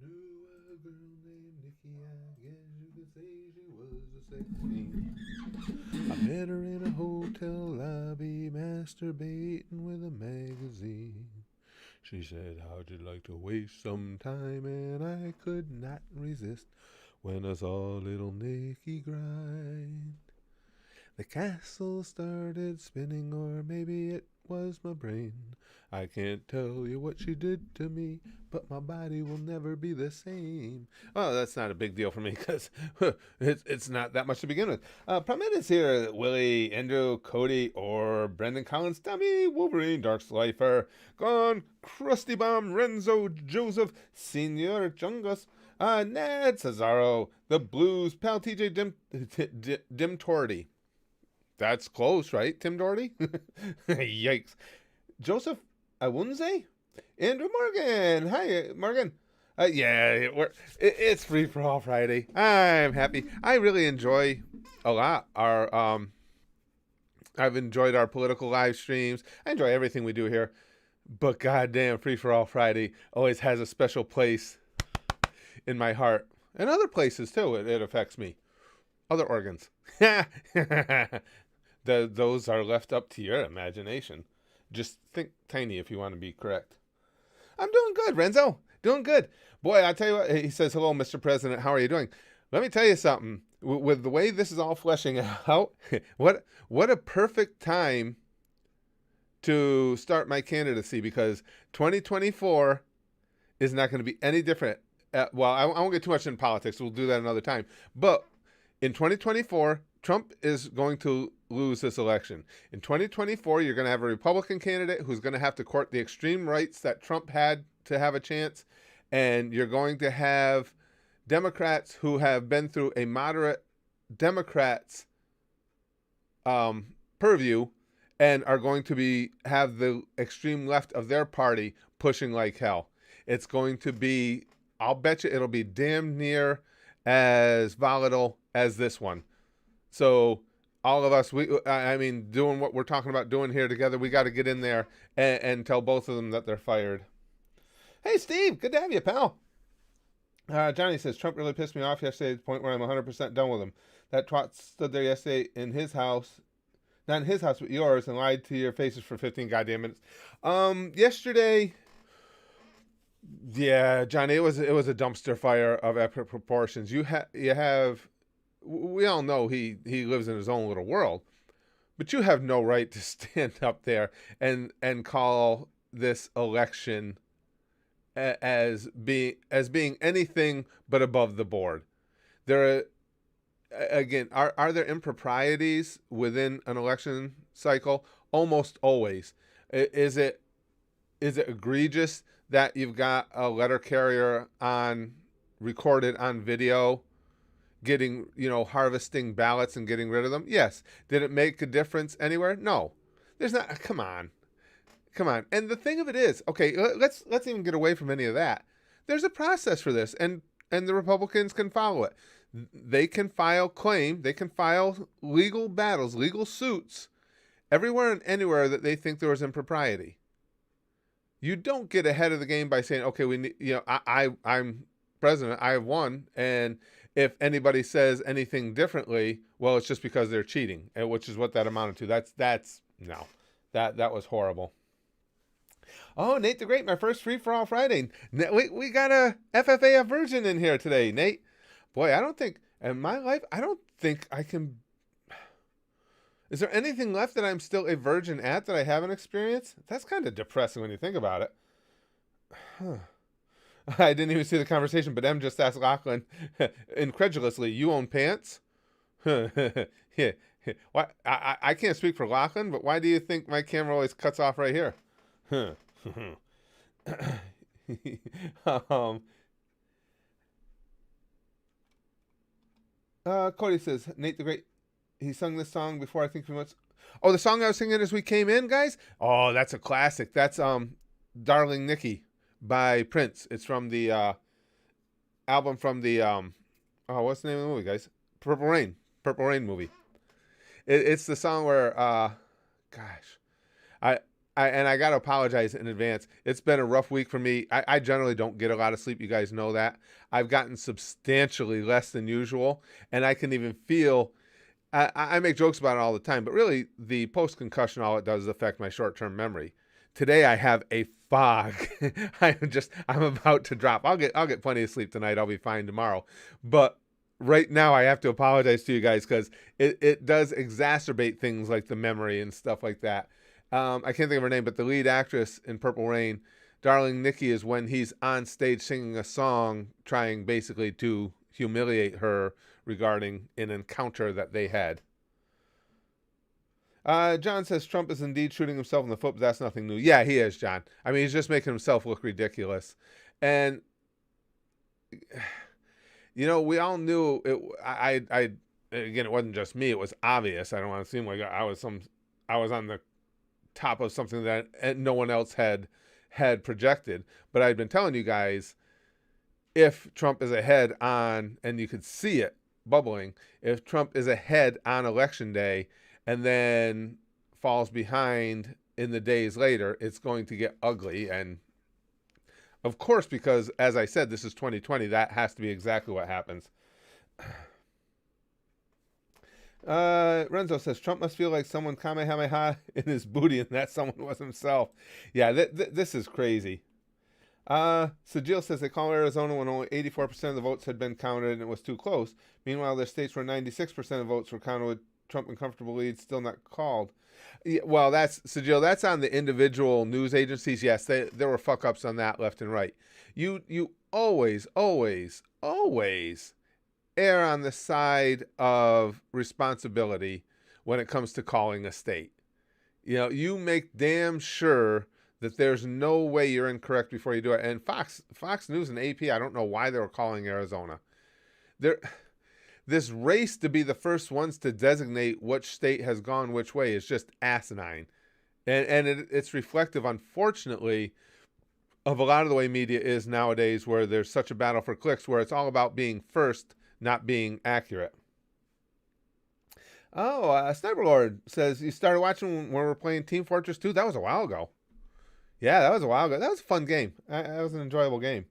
Knew a girl named Nikki, I guess you could say she was a sex fiend. I met her in a hotel lobby, masturbating with a magazine. She said, how'd you like to waste some time? And I could not resist when I saw little Nikki grind. The castle started spinning, or maybe it was my brain. I can't tell you what she did to me, but my body will never be the same. Well, that's not a big deal for me because it's not that much to begin with. Problem is here Willie, Andrew, Cody, or Brendan Collins, Dummy, Wolverine, Dark Slifer, Gone, Krusty Bomb, Renzo, Joseph, Senior Jungus, Ned, Cesaro, The Blues, Pal TJ, Dim Torty. That's close, right, Tim Doherty? Yikes. Joseph Awunze? Andrew Morgan. Hi, Morgan. Yeah, it's Free for All Friday. I'm happy. I really enjoy a lot I've enjoyed our political live streams. I enjoy everything we do here. But goddamn, Free for All Friday always has a special place in my heart. And other places too. It affects me. Other organs. Those are left up to your imagination. Just think tiny if you want to be correct. I'm doing good, Renzo. Doing good. Boy, I tell you what, he says, hello, Mr. President. How are you doing? Let me tell you something. With the way this is all fleshing out, what a perfect time to start my candidacy, because 2024 is not going to be any different. Well, I won't get too much in politics. We'll do that another time. But in 2024, Trump is going to lose this election. In 2024, you're going to have a Republican candidate who's going to have to court the extreme rights that Trump had to have a chance. And you're going to have Democrats who have been through a moderate Democrats purview and are going to have the extreme left of their party pushing like hell. It's going to be, I'll bet you it'll be damn near as volatile as this one. So all of us, doing what we're talking about doing here together, we got to get in there and tell both of them that they're fired. Hey, Steve, good to have you, pal. Johnny says, Trump really pissed me off yesterday to the point where I'm 100% done with him. That twat stood there yesterday in his house, not in his house, but yours, and lied to your faces for 15 goddamn minutes. Yesterday, yeah, Johnny, it was a dumpster fire of epic proportions. You have we all know he lives in his own little world, but you have no right to stand up there and call this election as being anything but above the board. There again, are there improprieties within an election cycle? Almost always. Is it egregious that you've got a letter carrier recorded on video getting, harvesting ballots and getting rid of them? Yes. Did it make a difference anywhere? No. There's not. Come on. And the thing of it is, okay, let's even get away from any of that. There's a process for this, and the Republicans can follow it. They can file legal battles, legal suits everywhere and anywhere that they think there was impropriety. You don't get ahead of the game by saying, okay, I'm president, I have won, and if anybody says anything differently, well, it's just because they're cheating, which is what that amounted to. That was horrible. Oh, Nate the Great, my first Free for All Friday. We got a FFAF virgin in here today, Nate. Boy, in my life, I don't think I can. Is there anything left that I'm still a virgin at that I haven't experienced? That's kind of depressing when you think about it. Huh. I didn't even see the conversation, but M just asked Lachlan incredulously, you own pants? Yeah. Why? I can't speak for Lachlan, but why do you think my camera always cuts off right here? Cody says, Nate the Great, he sung this song before I think we went. Oh, the song I was singing as we came in, guys? Oh, that's a classic. That's Darling Nikki by Prince. It's from the album from the what's the name of the movie, guys? Purple Rain movie. It's the song where gosh, I got to apologize in advance. It's been a rough week for me. I generally don't get a lot of sleep. You guys know that. I've gotten substantially less than usual, and I can even feel. I make jokes about it all the time, but really, the post-concussion, all it does is affect my short-term memory. Today, I have a fog. I'm about to drop. I'll get plenty of sleep tonight. I'll be fine tomorrow. But right now, I have to apologize to you guys because it does exacerbate things like the memory and stuff like that. I can't think of her name, but the lead actress in Purple Rain, Darling Nikki, is when he's on stage singing a song, trying basically to humiliate her regarding an encounter that they had. John says Trump is indeed shooting himself in the foot, but that's nothing new. Yeah, he is, John. I mean, he's just making himself look ridiculous. And, we all knew it. Again, it wasn't just me. It was obvious. I don't want to seem like I was on the top of something that no one else had projected. But I'd been telling you guys, if Trump is ahead on, and you could see it bubbling, if Trump is ahead on election day and then falls behind in the days later, it's going to get ugly. And of course, because as I said, this is 2020, that has to be exactly what happens. Renzo says Trump must feel like someone kamehameha in his booty, and that someone was himself. Yeah, this is crazy. So Jill says they call Arizona when only 84% of the votes had been counted and it was too close. Meanwhile, there's states where 96% of votes were counted with Trump in comfortable lead, still not called. Yeah, well, so Jill, that's on the individual news agencies. Yes, there were fuck ups on that left and right. You always err on the side of responsibility when it comes to calling a state. You make damn sure that there's no way you're incorrect before you do it. And Fox News and AP, I don't know why they were calling Arizona. This race to be the first ones to designate which state has gone which way is just asinine. And it's reflective, unfortunately, of a lot of the way media is nowadays, where there's such a battle for clicks, where it's all about being first, not being accurate. Sniper Lord says, you started watching when we were playing Team Fortress 2? That was a while ago. Yeah, that was a while ago. That was a fun game. That was an enjoyable game.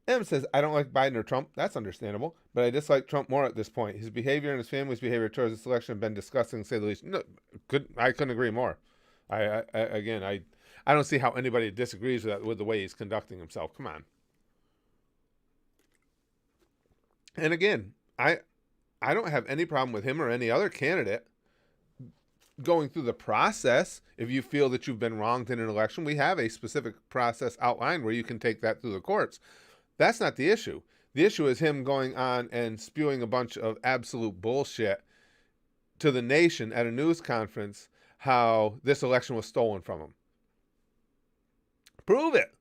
M says, I don't like Biden or Trump. That's understandable. But I dislike Trump more at this point. His behavior and his family's behavior towards this election have been disgusting, to say the least. No, I couldn't agree more. I don't see how anybody disagrees with the way he's conducting himself. Come on. And again, I don't have any problem with him or any other candidate going through the process. If you feel that you've been wronged in an election, we have a specific process outlined where you can take that through the courts. That's not the issue. The issue is him going on and spewing a bunch of absolute bullshit to the nation at a news conference, how this election was stolen from him. Prove it.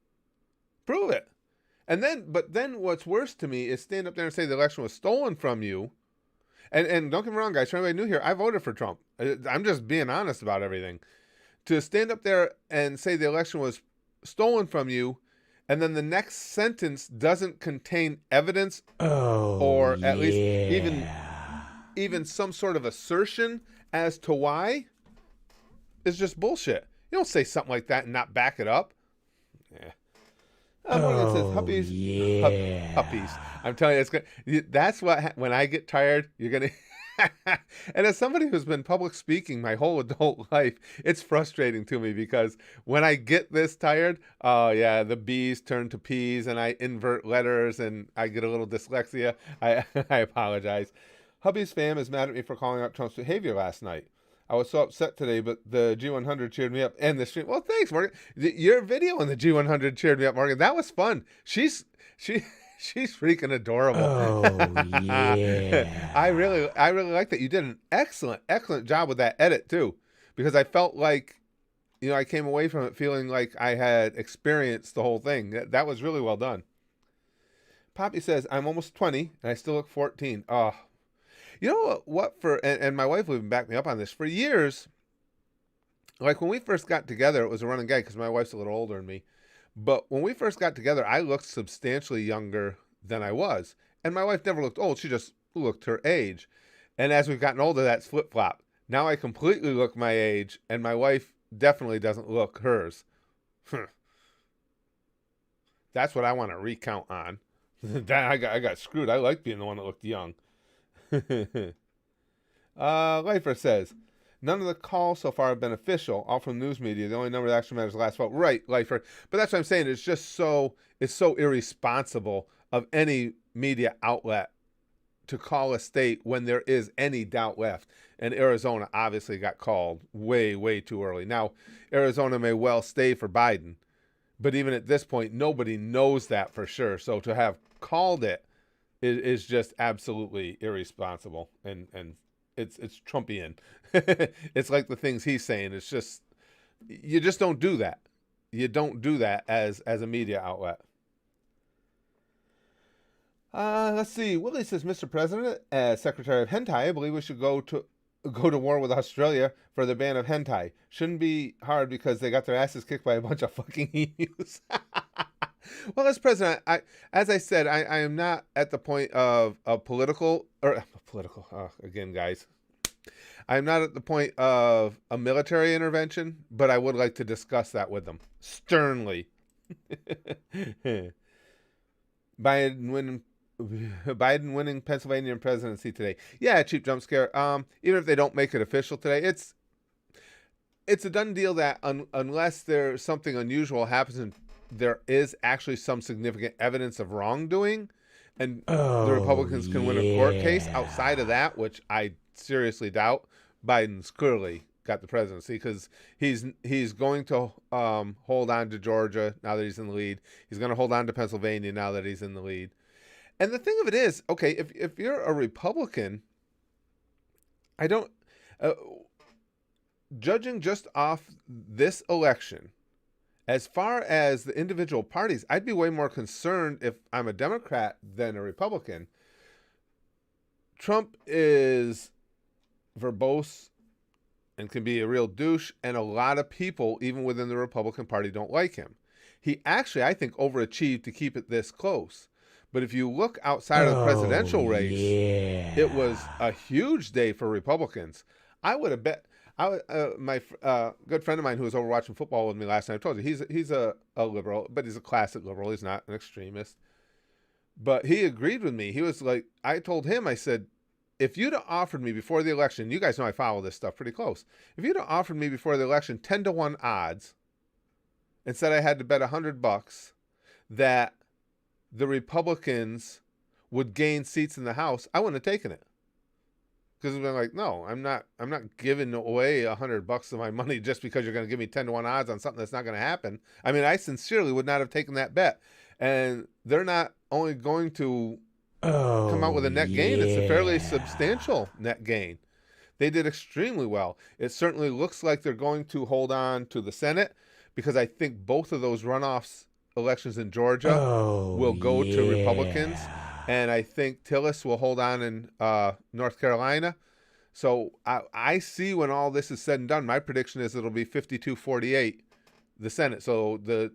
But then what's worse to me is stand up there and say the election was stolen from you. And don't get me wrong, guys, for anybody new here, I voted for Trump. I'm just being honest about everything. To stand up there and say the election was stolen from you, and then the next sentence doesn't contain evidence or at least even some sort of assertion as to why, is just bullshit. You don't say something like that and not back it up. Yeah. Morgan says puppies. I'm telling you, it's good. That's what, when I get tired, you're going to. And as somebody who's been public speaking my whole adult life, it's frustrating to me because when I get this tired, the B's turn to P's and I invert letters and I get a little dyslexia. I apologize. Hubby's fam is mad at me for calling out Trump's behavior last night. I was so upset today, but the G100 cheered me up and the stream. Well, thanks, Morgan. Your video on the G100 cheered me up, Morgan. That was fun. She's freaking adorable. Oh yeah. I really like that. You did an excellent job with that edit too, because I felt like, I came away from it feeling like I had experienced the whole thing. That was really well done. Poppy says, I'm almost 20 and I still look 14. Oh, you know what, and my wife will even back me up on this. For years, like when we first got together, it was a running gag because my wife's a little older than me. But when we first got together, I looked substantially younger than I was. And my wife never looked old. She just looked her age. And as we've gotten older, that's flip-flop. Now I completely look my age, and my wife definitely doesn't look hers. That's what I want to recount on. I got screwed. I like being the one that looked young. Lifer says, none of the calls so far have been official, all from news media. The only number that actually matters is the last vote. Right, Lifer. But that's what I'm saying. It's so irresponsible of any media outlet to call a state when there is any doubt left. And Arizona obviously got called way, way too early. Now, Arizona may well stay for Biden, but even at this point, nobody knows that for sure. So to have called it is just absolutely irresponsible, and it's Trumpian. It's like the things he's saying. It's just, you just don't do that. You don't do that as a media outlet. Let's see. Willie says, Mr. President, as Secretary of Hentai, I believe we should go to war with Australia for the ban of hentai. Shouldn't be hard because they got their asses kicked by a bunch of fucking emus. Well, as president, as I said, I am not at the point of again, guys. I'm not at the point of a military intervention, but I would like to discuss that with them sternly. Biden winning Pennsylvania presidency today. Yeah, cheap jump scare. Even if they don't make it official today, it's a done deal that unless there's something unusual happens and there is actually some significant evidence of wrongdoing, and the Republicans can win a court case outside of that, which I seriously doubt, Biden's clearly got the presidency because he's going to hold on to Georgia now that he's in the lead. He's going to hold on to Pennsylvania now that he's in the lead. And the thing of it is, okay, if you're a Republican, I don't, judging just off this election, as far as the individual parties, I'd be way more concerned if I'm a Democrat than a Republican. Trump is verbose and can be a real douche, and a lot of people, even within the Republican Party, don't like him. He actually, I think, overachieved to keep it this close. But if you look outside of the presidential race, it was a huge day for Republicans. I would have bet. My good friend of mine who was over watching football with me last night, I told you he's a liberal, but he's a classic liberal. He's not an extremist. But he agreed with me. He was like, I told him, I said, if you'd have offered me before the election, you guys know I follow this stuff pretty close. If you'd have offered me before the election 10-1 odds and said I had to bet $100 that the Republicans would gain seats in the House, I wouldn't have taken it. Because I've been like, no, I'm not giving away $100 of my money just because you're going to give me 10-1 odds on something that's not going to happen. I mean, I sincerely would not have taken that bet. And they're not only going to come out with a net gain, it's a fairly substantial net gain. They did extremely well. It certainly looks like they're going to hold on to the Senate because I think both of those runoffs elections in Georgia will go to Republicans. And I think Tillis will hold on in North Carolina. So I see when all this is said and done, my prediction is it'll be 52-48, the Senate. So the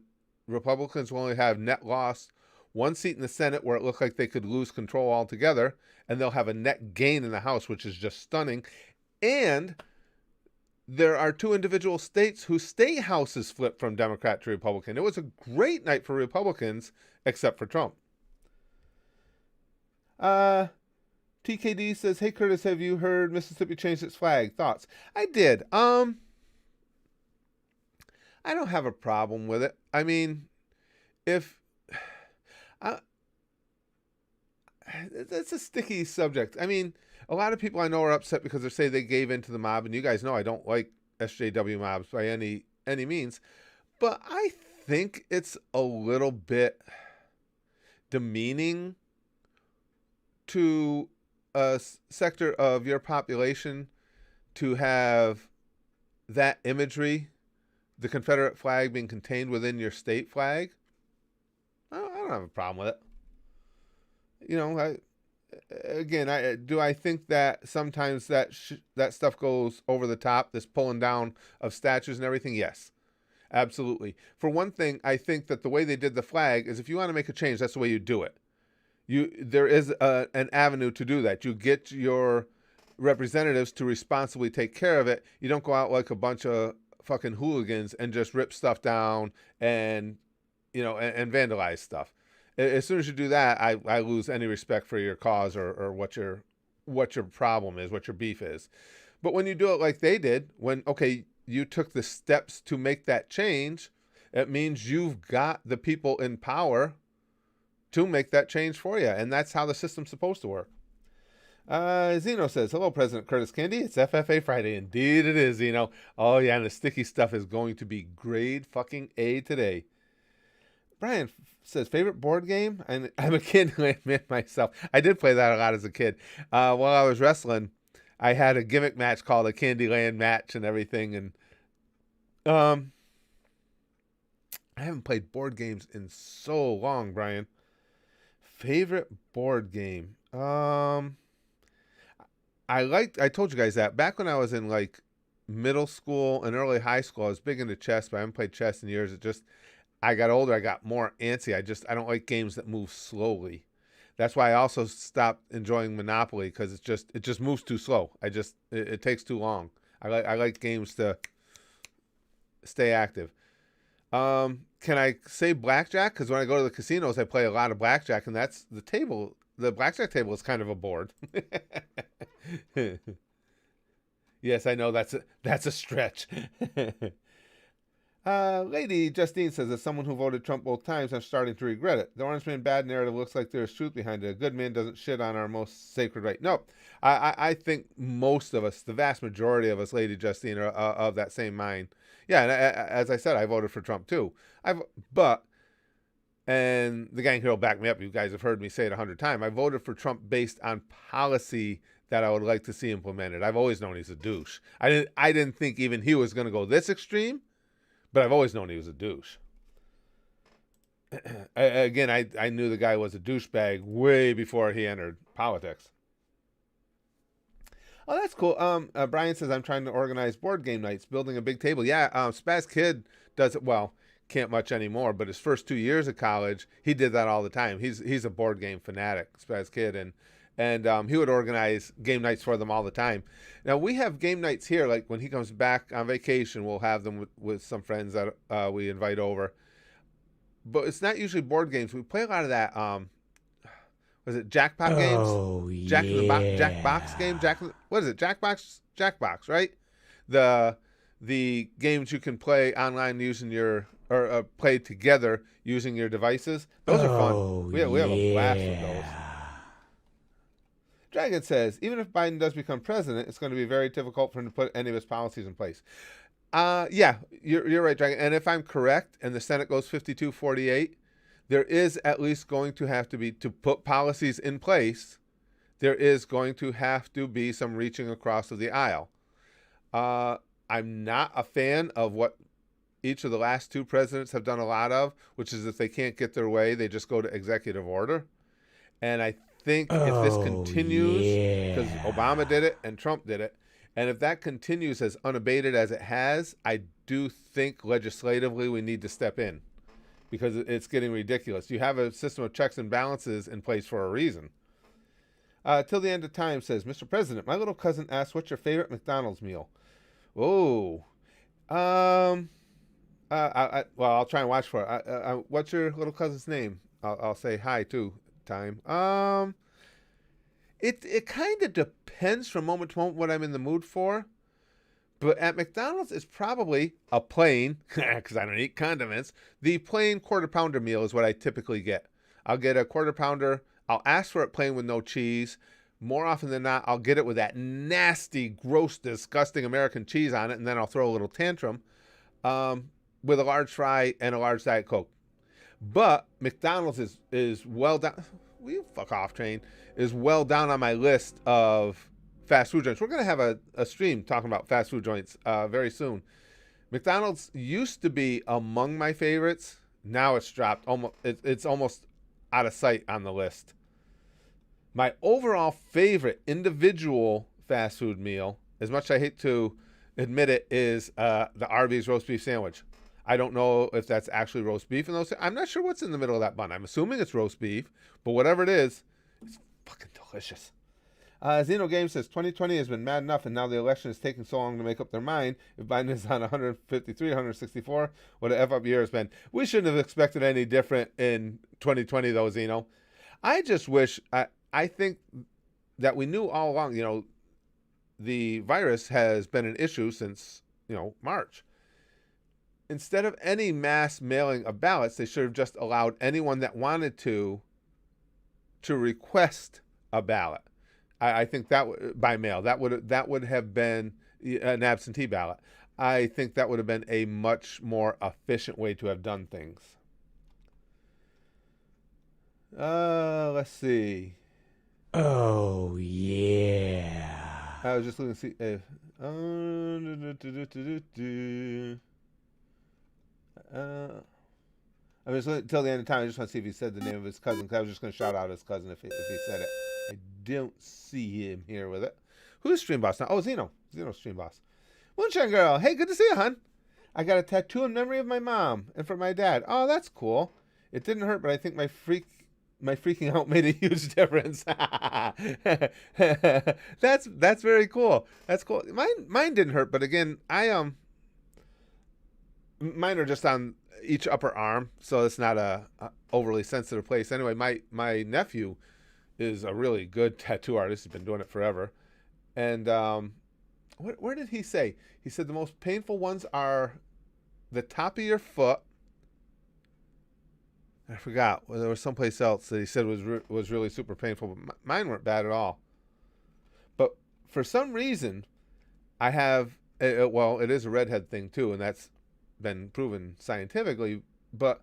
Republicans will only have net loss one seat in the Senate where it looked like they could lose control altogether, and they'll have a net gain in the House, which is just stunning. And there are two individual states whose state houses flipped from Democrat to Republican. It was a great night for Republicans, except for Trump. TKD says, hey Curtis, have you heard Mississippi changed its flag? Thoughts? I did. I don't have a problem with it. I mean, it's a sticky subject. I mean, a lot of people I know are upset because they say they gave in to the mob, and you guys know I don't like SJW mobs by any means, but I think it's a little bit demeaning to a sector of your population to have that imagery, the Confederate flag being contained within your state flag. I don't have a problem with it. You know, I think that sometimes that stuff goes over the top, this pulling down of statues and everything? Yes, absolutely. For one thing, I think that the way they did the flag is if you want to make a change, that's the way you do it. There is an avenue to do that. You get your representatives to responsibly take care of it. You don't go out like a bunch of fucking hooligans and just rip stuff down and and vandalize stuff. As soon as you do that, I lose any respect for your cause or what your problem is, what your beef is. But when you do it like they did, when okay, you took the steps to make that change, it means you've got the people in power to make that change for you, and that's how the system's supposed to work. Zeno says, hello, President Curtis Candy. It's FFA Friday. Indeed it is, Zeno. Oh, yeah, and the sticky stuff is going to be grade fucking A today. Brian says, favorite board game? And I'm a kid who I admit myself. I did play that a lot as a kid. While I was wrestling, I had a gimmick match called a Candyland match and everything. And I haven't played board games in so long, Brian. Favorite board game? I told you guys that back when I was in like middle school and early high school, I was big into chess, but I haven't played chess in years. I got older, I got more antsy. I don't like games that move slowly. That's why I also stopped enjoying Monopoly, because it just moves too slow. It takes too long. I like games to stay active. Can I say blackjack? Because when I go to the casinos, I play a lot of blackjack, and that's the table. The blackjack table is kind of a board. Yes, I know that's a stretch. Lady Justine says, as someone who voted Trump both times, I'm starting to regret it. The Orange Man bad narrative looks like there's truth behind it. A good man doesn't shit on our most sacred right. No, I think most of us, the vast majority of us, Lady Justine, are of that same mind. Yeah, and as I said, I voted for Trump too. And the gang here will back me up. You guys have heard me say it 100 times. I voted for Trump based on policy that I would like to see implemented. I've always known he's a douche. I didn't think even he was going to go this extreme, but I've always known he was a douche. I knew the guy was a douchebag way before he entered politics. Oh, that's cool. Brian says, I'm trying to organize board game nights, building a big table. Yeah, Spaz Kid does it well. Can't much anymore, but his first 2 years of college, he did that all the time. He's a board game fanatic, Spaz Kid, and he would organize game nights for them all the time. Now we have game nights here. Like when he comes back on vacation, we'll have them with some friends that we invite over. But it's not usually board games. We play a lot of that. Was it Jackpot games? Oh, Jackbox game. What is it? Jackbox, right? The games you can play online using your or play together using your devices. Those are fun. We have a blast with those. Dragon says, even if Biden does become president, it's going to be very difficult for him to put any of his policies in place. Yeah, you're right, Dragon. And if I'm correct, and the Senate goes 52-48, there is at least going to have to be, to put policies in place, there is going to have to be some reaching across of the aisle. I'm not a fan of what each of the last two presidents have done a lot of, which is if they can't get their way, they just go to executive order. And I think if this continues, because Obama did it and Trump did it, and if that continues as unabated as it has, I do think legislatively we need to step in, because it's getting ridiculous. You have a system of checks and balances in place for a reason. Till the end of time says, Mr. President, my little cousin asked, what's your favorite McDonald's meal? Oh, well, I'll try and watch for it. What's your little cousin's name? I'll say hi too. Time. It kind of depends from moment to moment what I'm in the mood for. But at McDonald's, it's probably a plain, because I don't eat condiments. The plain quarter pounder meal is what I typically get. I'll get a quarter pounder. I'll ask for it plain with no cheese. More often than not, I'll get it with that nasty, gross, disgusting American cheese on it, and then I'll throw a little tantrum with a large fry and a large Diet Coke. But McDonald's is well down. Will you fuck off, train? Is well down on my list of fast food joints. We're going to have a stream talking about fast food joints very soon. McDonald's used to be among my favorites. Now it's dropped. It's almost out of sight on the list. My overall favorite individual fast food meal, as much as I hate to admit it, is the Arby's roast beef sandwich. I don't know if that's actually roast beef in those. I'm not sure what's in the middle of that bun. I'm assuming it's roast beef, but whatever it is, it's fucking delicious. Zeno Game says 2020 has been mad enough, and now the election is taking so long to make up their mind. If Biden is on 153, 164, what a F up year has been. We shouldn't have expected any different in 2020, though, Zeno. I just wish, I think that we knew all along, the virus has been an issue since, March. Instead of any mass mailing of ballots, they should have just allowed anyone that wanted to request a ballot. I think that by mail, that would have been an absentee ballot. I think that would have been a much more efficient way to have done things. Let's see. Oh, yeah. I was just looking to see if. I mean, until the end of time, I just want to see if he said the name of his cousin, because I was just going to shout out his cousin if he said it. I don't see him here with it. Who's Stream Boss now? Oh, Zeno. Zeno's Stream Boss. Moonshine Girl. Hey, good to see you, hon. I got a tattoo in memory of my mom and for my dad. Oh, that's cool. It didn't hurt, but I think my freaking out made a huge difference. That's very cool. That's cool. Mine didn't hurt, but again, mine are just on each upper arm, so it's not a overly sensitive place. Anyway, my nephew is a really good tattoo artist. He's been doing it forever. And where did he say? He said the most painful ones are the top of your foot. I forgot. Well, there was someplace else that he said was really super painful, but mine weren't bad at all. But for some reason, I have it is a redhead thing too, and that's been proven scientifically. But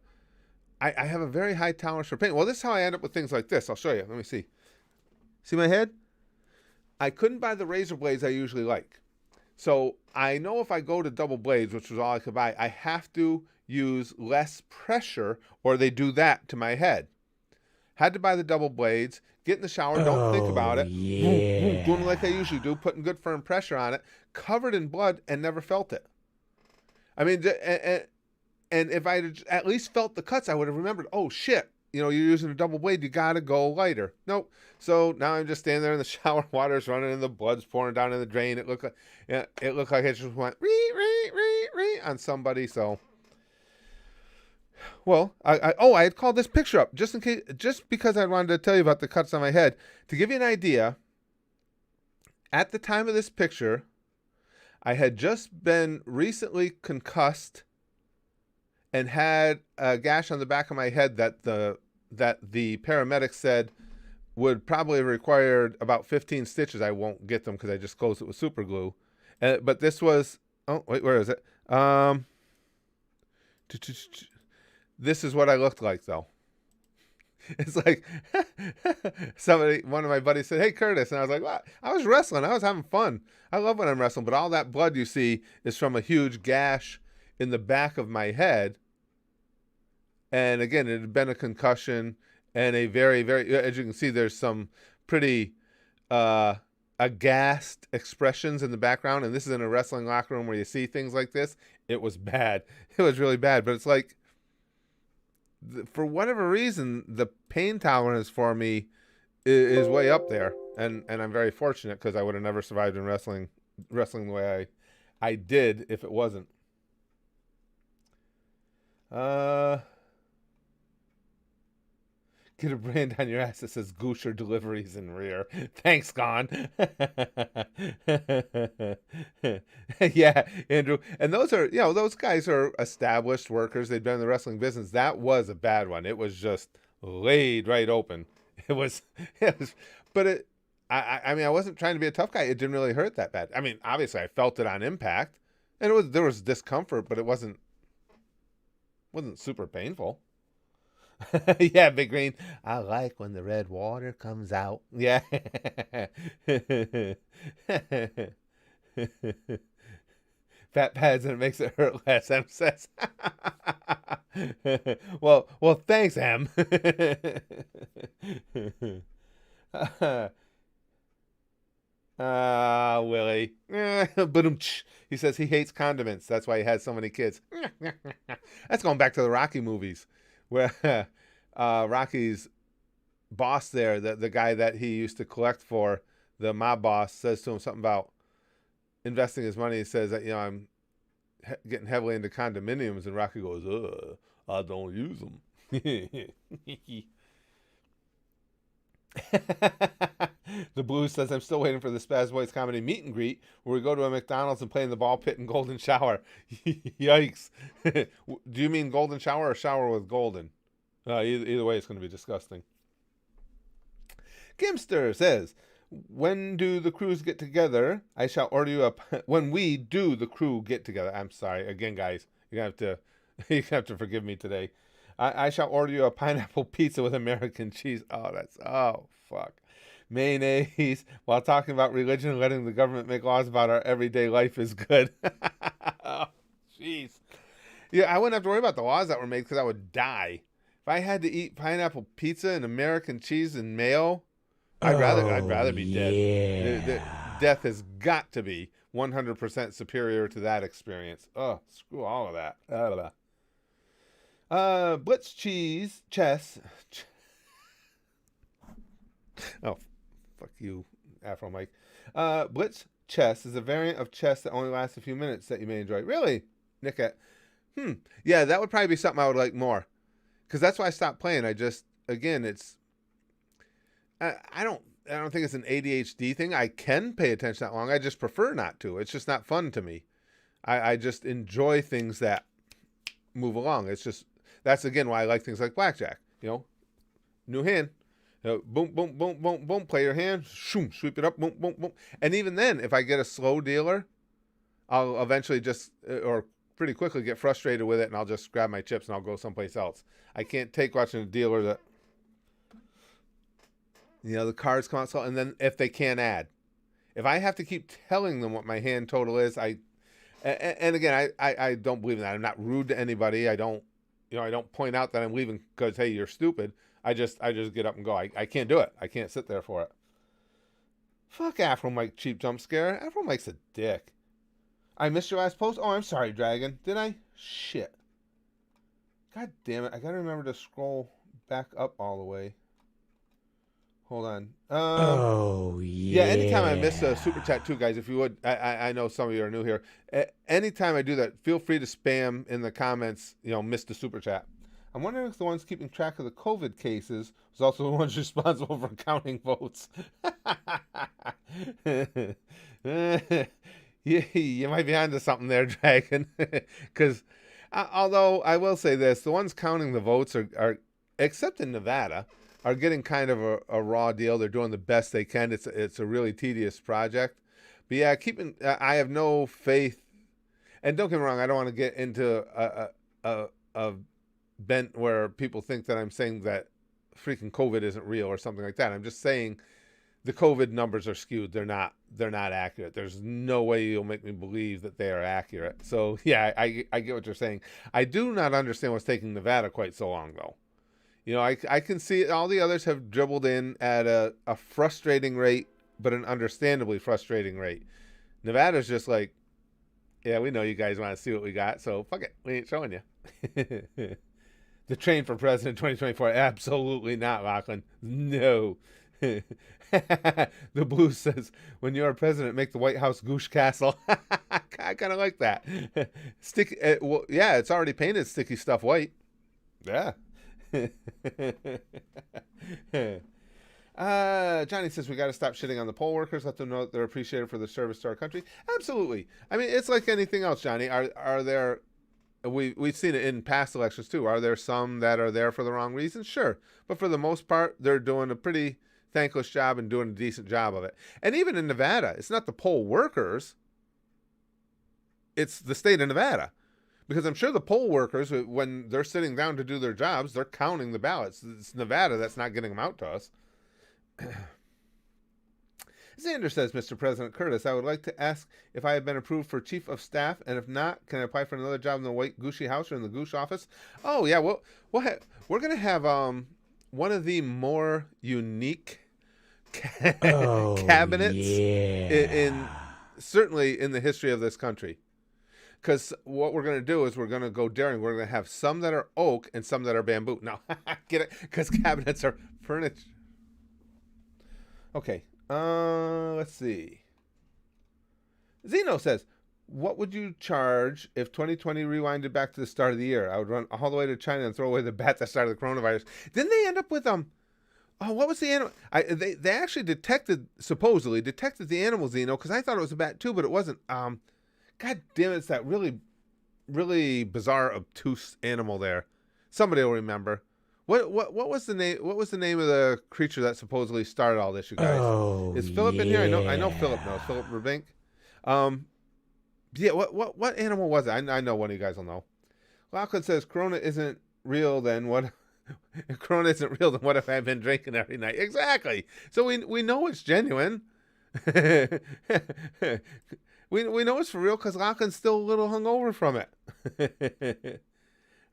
I have a very high tolerance for pain. Well, this is how I end up with things like this. I'll show you. Let me see. See my head? I couldn't buy the razor blades I usually like. So I know if I go to double blades, which was all I could buy, I have to use less pressure or they do that to my head. Had to buy the double blades, get in the shower, don't think about it. Yeah. Doing like I usually do, putting good firm pressure on it, covered in blood and never felt it. I mean, and if I had at least felt the cuts, I would have remembered, oh shit, you're using a double blade, you gotta go lighter. Nope. So now I'm just standing there in the shower, water's running and the blood's pouring down in the drain. It looked like it just went ree on somebody. So, well, I had called this picture up just in case, just because I wanted to tell you about the cuts on my head. To give you an idea, at the time of this picture, I had just been recently concussed and had a gash on the back of my head that the paramedics said would probably have required about 15 stitches. I won't get them because I just closed it with super glue. But this was, oh, wait, where is it? This is what I looked like, though. It's like one of my buddies said, "Hey, Curtis," and I was like, "What?" I was wrestling. I was having fun. I love when I'm wrestling, but all that blood you see is from a huge gash in the back of my head. And again, it had been a concussion and a very, very, as you can see, there's some pretty aghast expressions in the background. And this is in a wrestling locker room where you see things like this. It was bad. It was really bad. But it's like, for whatever reason, the pain tolerance for me is way up there. And I'm very fortunate because I would have never survived in wrestling the way I did if it wasn't. Get a brand on your ass that says Goosher Deliveries in rear. Thanks, Gone. Yeah, Andrew. And those are, those guys are established workers. They've been in the wrestling business. That was a bad one. It was just laid right open. But I mean, I wasn't trying to be a tough guy. It didn't really hurt that bad. I mean, obviously I felt it on impact and there was discomfort, but it wasn't super painful. Yeah, Big Green. I like when the red water comes out. Yeah. Fat pads and it makes it hurt less, Em says. Well, thanks, Em. Willie. He says he hates condiments. That's why he has so many kids. That's going back to the Rocky movies, where Rocky's boss there, the guy that he used to collect for, the mob boss says to him something about investing his money. He says that, I'm getting heavily into condominiums, and Rocky goes, I don't use them. The Blues says, I'm still waiting for the Spaz Boys comedy meet and greet where we go to a McDonald's and play in the ball pit and golden shower. Yikes. Do you mean golden shower or shower with golden? Either way, it's going to be disgusting. Gimster says, when do the crews get together? I shall order you a... When we do the crew get together. I'm sorry. Again, guys, you're going to have to... You have to forgive me today. I shall order you a pineapple pizza with American cheese. Oh, fuck. Mayonnaise. While talking about religion and letting the government make laws about our everyday life is good. Oh, jeez. Yeah, I wouldn't have to worry about the laws that were made because I would die. If I had to eat pineapple pizza and American cheese and mayo, I'd rather be dead. Death has got to be 100% superior to that experience. Oh, screw all of that. Blitz cheese chess. Oh, fuck you, Afro Mike. Blitz chess is a variant of chess that only lasts a few minutes that you may enjoy. Really, Nick? Yeah, that would probably be something I would like more, because that's why I stopped playing. I just, again, it's. I don't think it's an ADHD thing. I can pay attention that long. I just prefer not to. It's just not fun to me. I just enjoy things that move along. It's just, that's again why I like things like blackjack. New hand, boom, boom, boom, boom, boom. Play your hand, shoom, sweep it up, boom, boom, boom. And even then, if I get a slow dealer, I'll eventually just or pretty quickly get frustrated with it, and I'll just grab my chips and I'll go someplace else. I can't take watching a dealer that. The cards come out slow, and then if they can't add. If I have to keep telling them what my hand total is, and again, I don't believe in that. I'm not rude to anybody. I don't point out that I'm leaving because, hey, you're stupid. I just get up and go. I can't do it. I can't sit there for it. Fuck Afro Mike cheap jump scare. Afro Mike's a dick. I missed your last post? Oh, I'm sorry, Dragon. Did I? Shit. God damn it. I gotta remember to scroll back up all the way. Hold on. Oh, yeah. Yeah, anytime I miss a super chat too, guys, if you would, I know some of you are new here. Anytime I do that, feel free to spam in the comments, miss the super chat. I'm wondering if the ones keeping track of the COVID cases was also the ones responsible for counting votes. You might be onto something there, Dragon. Because, although I will say this, the ones counting the votes are except in Nevada, are getting kind of a raw deal. They're doing the best they can. It's a really tedious project. But yeah, I have no faith. And don't get me wrong, I don't want to get into a bent where people think that I'm saying that freaking COVID isn't real or something like that. I'm just saying the COVID numbers are skewed. They're not accurate. There's no way you'll make me believe that they are accurate. So yeah, I get what you're saying. I do not understand what's taking Nevada quite so long though. I can see all the others have dribbled in at a frustrating rate, but an understandably frustrating rate. Nevada's just like, yeah, we know you guys want to see what we got, so fuck it. We ain't showing you. The train for president 2024. Absolutely not, Lachlan. No. The Blue says, when you're president, make the White House Goosh Castle. I kind of like that. Sticky. Well, yeah, it's already painted sticky stuff white. Yeah. Johnny says we got to stop shitting on the poll workers. Let them know that they're appreciated for their service to our country. Absolutely. I mean, it's like anything else, Johnny. Are there? We've seen it in past elections too. Are there some that are there for the wrong reasons? Sure, but for the most part, they're doing a pretty thankless job and doing a decent job of it. And even in Nevada, it's not the poll workers. It's the state of Nevada. Because I'm sure the poll workers, when they're sitting down to do their jobs, they're counting the ballots. It's Nevada that's not getting them out to us. Xander says, Mr. President Curtis, I would like to ask if I have been approved for Chief of Staff, and if not, can I apply for another job in the White Gooshy House or in the Goosh office? Oh, yeah, we're going to have one of the more unique cabinets certainly in the history of this country. Because what we're going to do is we're going to go daring. We're going to have some that are oak and some that are bamboo. No, get it? Because cabinets are furniture. Okay. Let's see. Zeno says, "What would you charge if 2020 rewinded back to the start of the year? I would run all the way to China and throw away the bat that started the coronavirus." Didn't they end up with Oh, what was the animal? They actually supposedly detected the animal, Zeno, because I thought it was a bat too, but it wasn't. God damn it, it's that really bizarre, obtuse animal there. Somebody will remember. What was the name? What was the name of the creature that supposedly started all this? You guys, Oh, is Philip in here? I know Philip knows. yeah. Philip Rubink. Um, yeah. What animal was it? I know one of you guys will know. Lachlan says Corona isn't real. Then what? If Corona isn't real, then what if I've been drinking every night? Exactly. So we know it's genuine. we know it's for real because Lachlan's still a little hungover from it.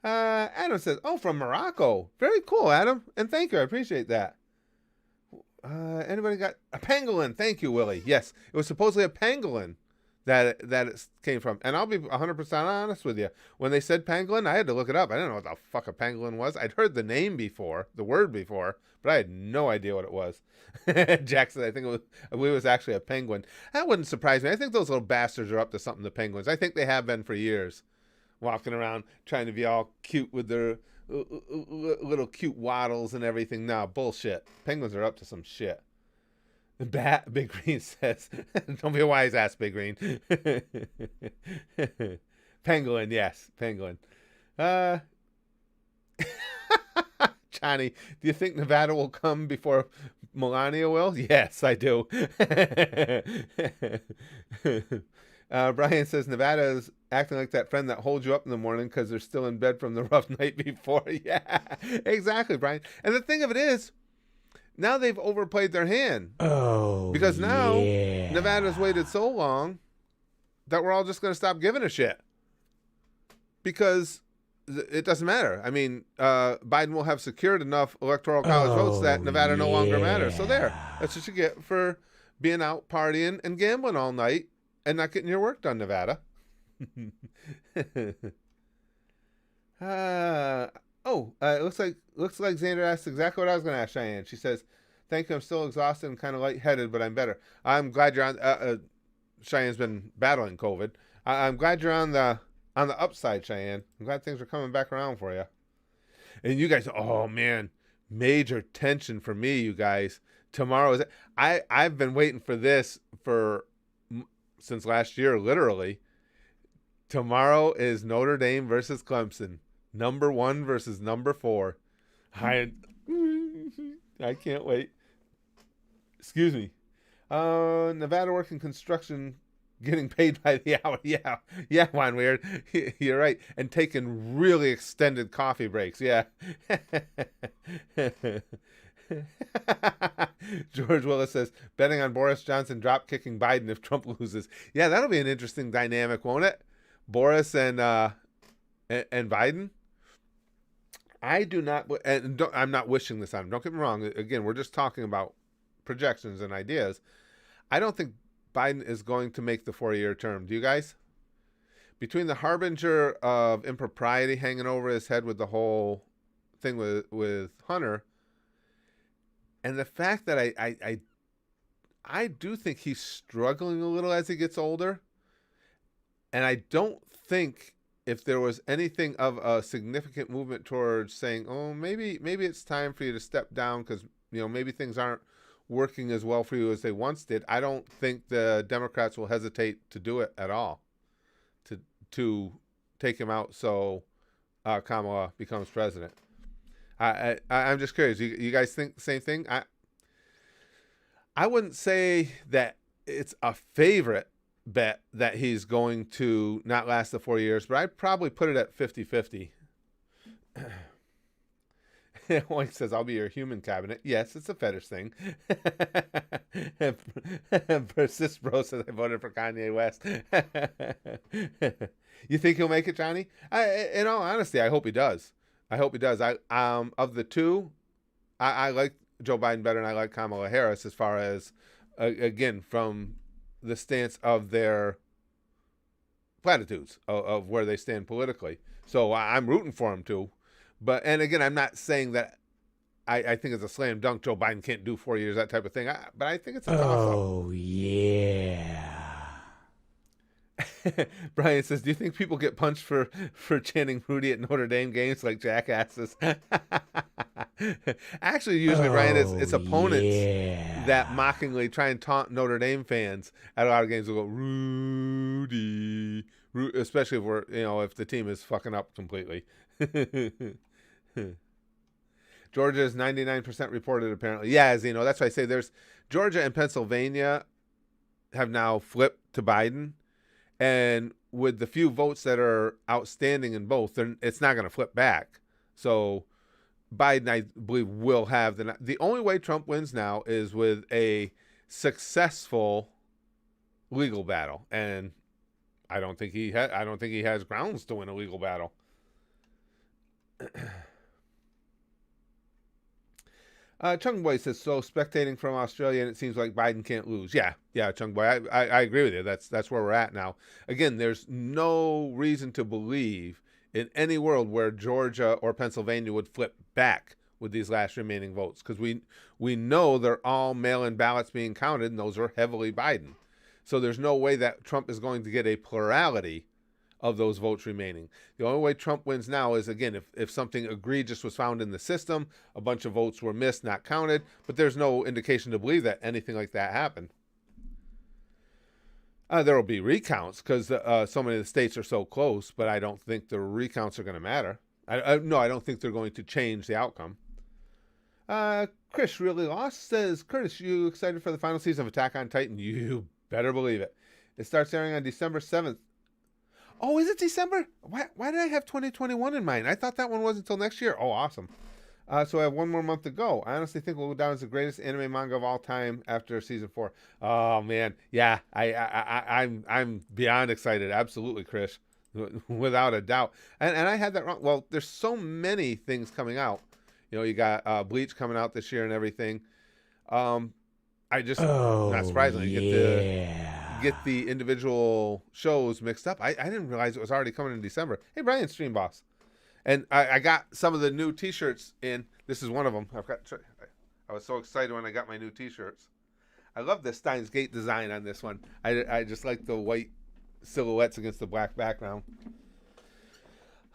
Adam says, "Oh, from Morocco. Very cool, Adam, and thank you. I appreciate that." Anybody got a pangolin? Thank you, Willie. Yes, it was supposedly a pangolin that it came from. And I'll be 100% honest with you. When they said pangolin, I had to look it up. I didn't know what the fuck a pangolin was. I'd heard the name before, the word before, but I had no idea what it was. Jackson, I think it was actually a penguin. That wouldn't surprise me. I think those little bastards are up to something, the penguins. I think they have been for years. Walking around trying to be all cute with their little cute waddles and everything. No, bullshit. Penguins are up to some shit. Big Green says, "Don't be a wise ass, Big Green." Pangolin, yes, pangolin. Uh, Johnny, do you think Nevada will come before Melania will? Yes, I do. Brian says Nevada is acting like that friend that holds you up in the morning because they're still in bed from the rough night before. Yeah, exactly, Brian. And the thing of it is, now they've overplayed their hand Oh, because now yeah. Nevada's waited so long that we're all just going to stop giving a shit because it doesn't matter. I mean, Biden will have secured enough electoral college votes that Oh, Nevada no longer matters. So there, yeah. that's what you get for being out partying and gambling all night and not getting your work done, Nevada. uh, it looks like Xander asked exactly what I was going to ask Cheyenne. She says, "Thank you. I'm still exhausted and kind of lightheaded, but I'm better." I'm glad you're on. Cheyenne's been battling COVID. I'm glad you're on the upside, Cheyenne. I'm glad things are coming back around for you. And you guys, oh man, major tension for me, you guys. Tomorrow is I've been waiting for this for since last year, literally. Tomorrow is Notre Dame versus Clemson, number 1 versus number 4. I I can't wait. Excuse me. Nevada working construction, getting paid by the hour. Yeah, Juan Weird. You're right. And taking really extended coffee breaks. Yeah. George Willis says, "Betting on Boris Johnson drop kicking Biden if Trump loses." Yeah, that'll be an interesting dynamic, won't it? Boris and Biden. I do not, and I'm not wishing this on him. Don't get me wrong. Again, we're just talking about projections and ideas. I don't think Biden is going to make the 4-year term. Do you guys? Between the harbinger of impropriety hanging over his head with the whole thing with Hunter, and the fact that I do think he's struggling a little as he gets older, and I don't think if there was anything of a significant movement towards saying, "Oh, maybe it's time for you to step down because maybe things aren't working as well for you as they once did," I don't think the Democrats will hesitate to do it at all to take him out so Kamala becomes president. I'm just curious. You guys think the same thing? I wouldn't say that it's a favorite bet that he's going to not last the 4 years, but I'd probably put it at 50-50. Oink says, "I'll be your human cabinet." Yes, it's a fetish thing. Persist Bro says, "I voted for Kanye West." You think he'll make it, Johnny? In all honesty, I hope he does. I hope he does. Of the two, I like Joe Biden better than I like Kamala Harris as far as again from the stance of their platitudes of where they stand politically. So I'm rooting for him too. And again, I'm not saying that I think it's a slam dunk. Joe Biden can't do 4 years, that type of thing. But I think it's a toss up. Oh, yeah. Brian says, "Do you think people get punched for chanting Rudy at Notre Dame games like jackasses?" Actually, usually, Brian, it's Oh, opponents that yeah. mockingly try and taunt Notre Dame fans at a lot of games. Will go Rudy, especially if if the team is fucking up completely. Georgia is 99% reported apparently. Yeah, Zeno. That's why I say there's Georgia and Pennsylvania have now flipped to Biden. And with the few votes that are outstanding in both, then it's not going to flip back. So Biden, I believe, will have the only way Trump wins now is with a successful legal battle, and I don't think he has grounds to win a legal battle. Chung Boy says, so spectating from Australia, and it seems like Biden can't lose. Yeah, Chung Boy, I agree with you. That's where we're at now. Again, there's no reason to believe in any world where Georgia or Pennsylvania would flip back with these last remaining votes, because we know they're all mail-in ballots being counted, and those are heavily Biden. So there's no way that Trump is going to get a plurality of those votes remaining. The only way Trump wins now is, again, if something egregious was found in the system, a bunch of votes were missed, not counted, but there's no indication to believe that anything like that happened. There will be recounts because so many of the states are so close, but I don't think the recounts are going to matter. No, I don't think they're going to change the outcome. Chris Really Lost says, Curtis, you excited for the final season of Attack on Titan? You better believe it. It starts airing on December 7th. Oh, is it December? Why did I have 2021 in mind? I thought that one was until next year. Oh, awesome. So I have one more month to go. I honestly think we'll go down as the greatest anime manga of all time after season 4. Oh man, yeah, I'm beyond excited. Absolutely, Chris, without a doubt. And I had that wrong. Well, there's so many things coming out. You got Bleach coming out this year and everything. I just, not Oh, surprisingly, yeah. get the individual shows mixed up. I didn't realize it was already coming in December. Hey, Brian, Stream Boss. And I got some of the new T-shirts in. This is one of them. I was so excited when I got my new T-shirts. I love the Steins Gate design on this one. I just like the white silhouettes against the black background.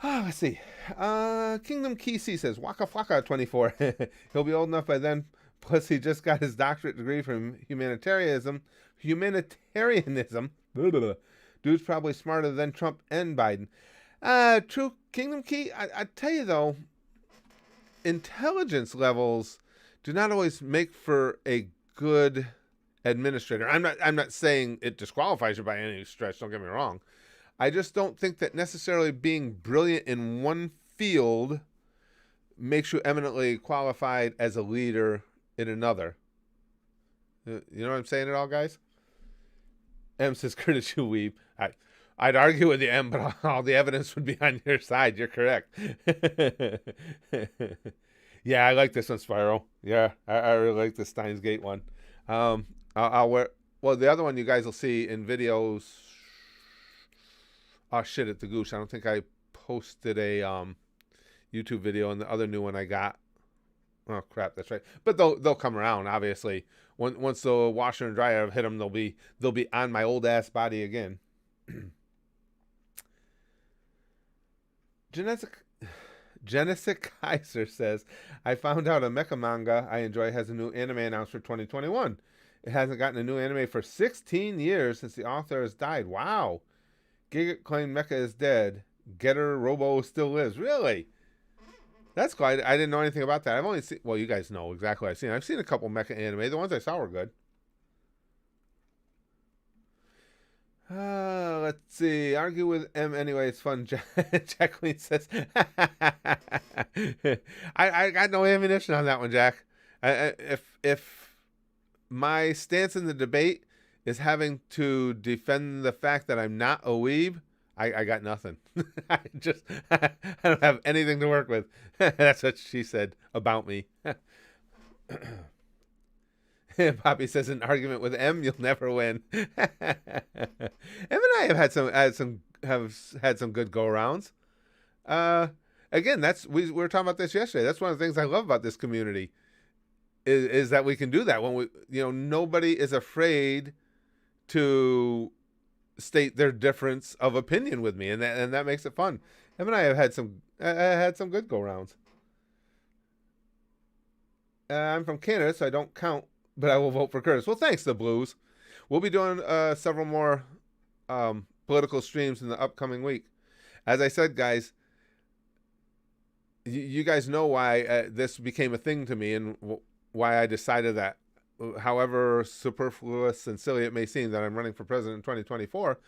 Let's see. Kingdom Key C says, Waka Flocka 24. He'll be old enough by then. Plus, he just got his doctorate degree from humanitarianism. Dude's probably smarter than Trump and Biden. True Kingdom Key. I tell you though, intelligence levels do not always make for a good administrator. I'm not saying it disqualifies you by any stretch. Don't get me wrong. I just don't think that necessarily being brilliant in one field makes you eminently qualified as a leader in another. You know what I'm saying at all, guys? M says, Curtis, you weep. I'd argue with you, M, but all the evidence would be on your side. You're correct. Yeah, I like this one, Spyro. Yeah, I really like the Steins Gate one. I'll wear. Well, the other one you guys will see in videos. Oh shit! At the Goose. I don't think I posted a YouTube video, and the other new one I got. Oh crap! That's right. But they'll come around. Obviously, once the washer and dryer have hit them, they'll be on my old ass body again. Genesis Kaiser says, I found out a mecha manga I enjoy has a new anime announced for 2021. It hasn't gotten a new anime for 16 years since the author has died. Wow. Giga claimed Mecha is dead. Getter Robo still lives. Really? That's cool. I didn't know anything about that. I've only seen, well, you guys know exactly what I've seen. I've seen a couple mecha anime. The ones I saw were good. Let's see. Argue with M anyway. It's fun. Jacqueline says, I got no ammunition on that one, Jack. If my stance in the debate is having to defend the fact that I'm not a weeb, I got nothing. I don't have anything to work with. That's what she said about me. Poppy says, an argument with M, you'll never win. M and I have had some good go rounds. again, we were talking about this yesterday. That's one of the things I love about this community is that we can do that when nobody is afraid to state their difference of opinion with me, and that makes it fun. Him and I have had some good go rounds. I'm from Canada, so I don't count, but I will vote for Curtis. Well, thanks, the Blues. We'll be doing several more political streams in the upcoming week. As I said, guys, you guys know why this became a thing to me and why I decided that, however superfluous and silly it may seem, that I'm running for president in 2024.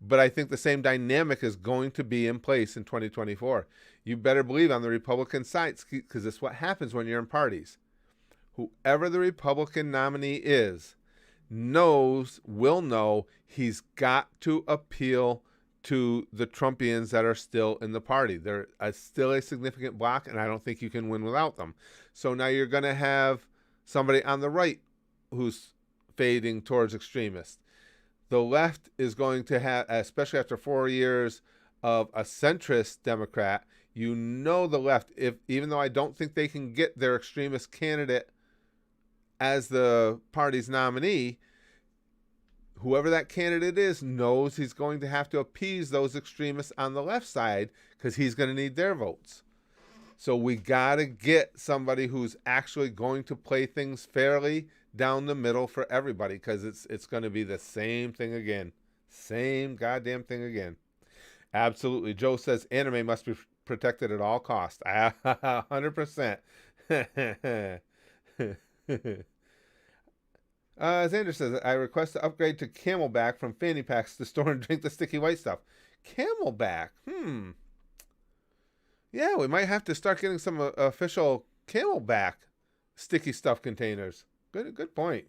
But I think the same dynamic is going to be in place in 2024. You better believe on the Republican side, because this is what happens when you're in parties. Whoever the Republican nominee is will know he's got to appeal to the Trumpians that are still in the party. They're still a significant bloc, and I don't think you can win without them. So now you're going to have somebody on the right who's fading towards extremists. The left is going to have, especially after 4 years of a centrist Democrat, the left, even though I don't think they can get their extremist candidate as the party's nominee, whoever that candidate is knows he's going to have to appease those extremists on the left side because he's going to need their votes. So we got to get somebody who's actually going to play things fairly down the middle for everybody, because it's going to be the same thing again. Same goddamn thing again. Absolutely. Joe says anime must be protected at all costs. 100%. Xander says, I request to upgrade to Camelback from fanny packs to store and drink the sticky white stuff. Camelback? Yeah, we might have to start getting some official Camelback sticky stuff containers. Good point.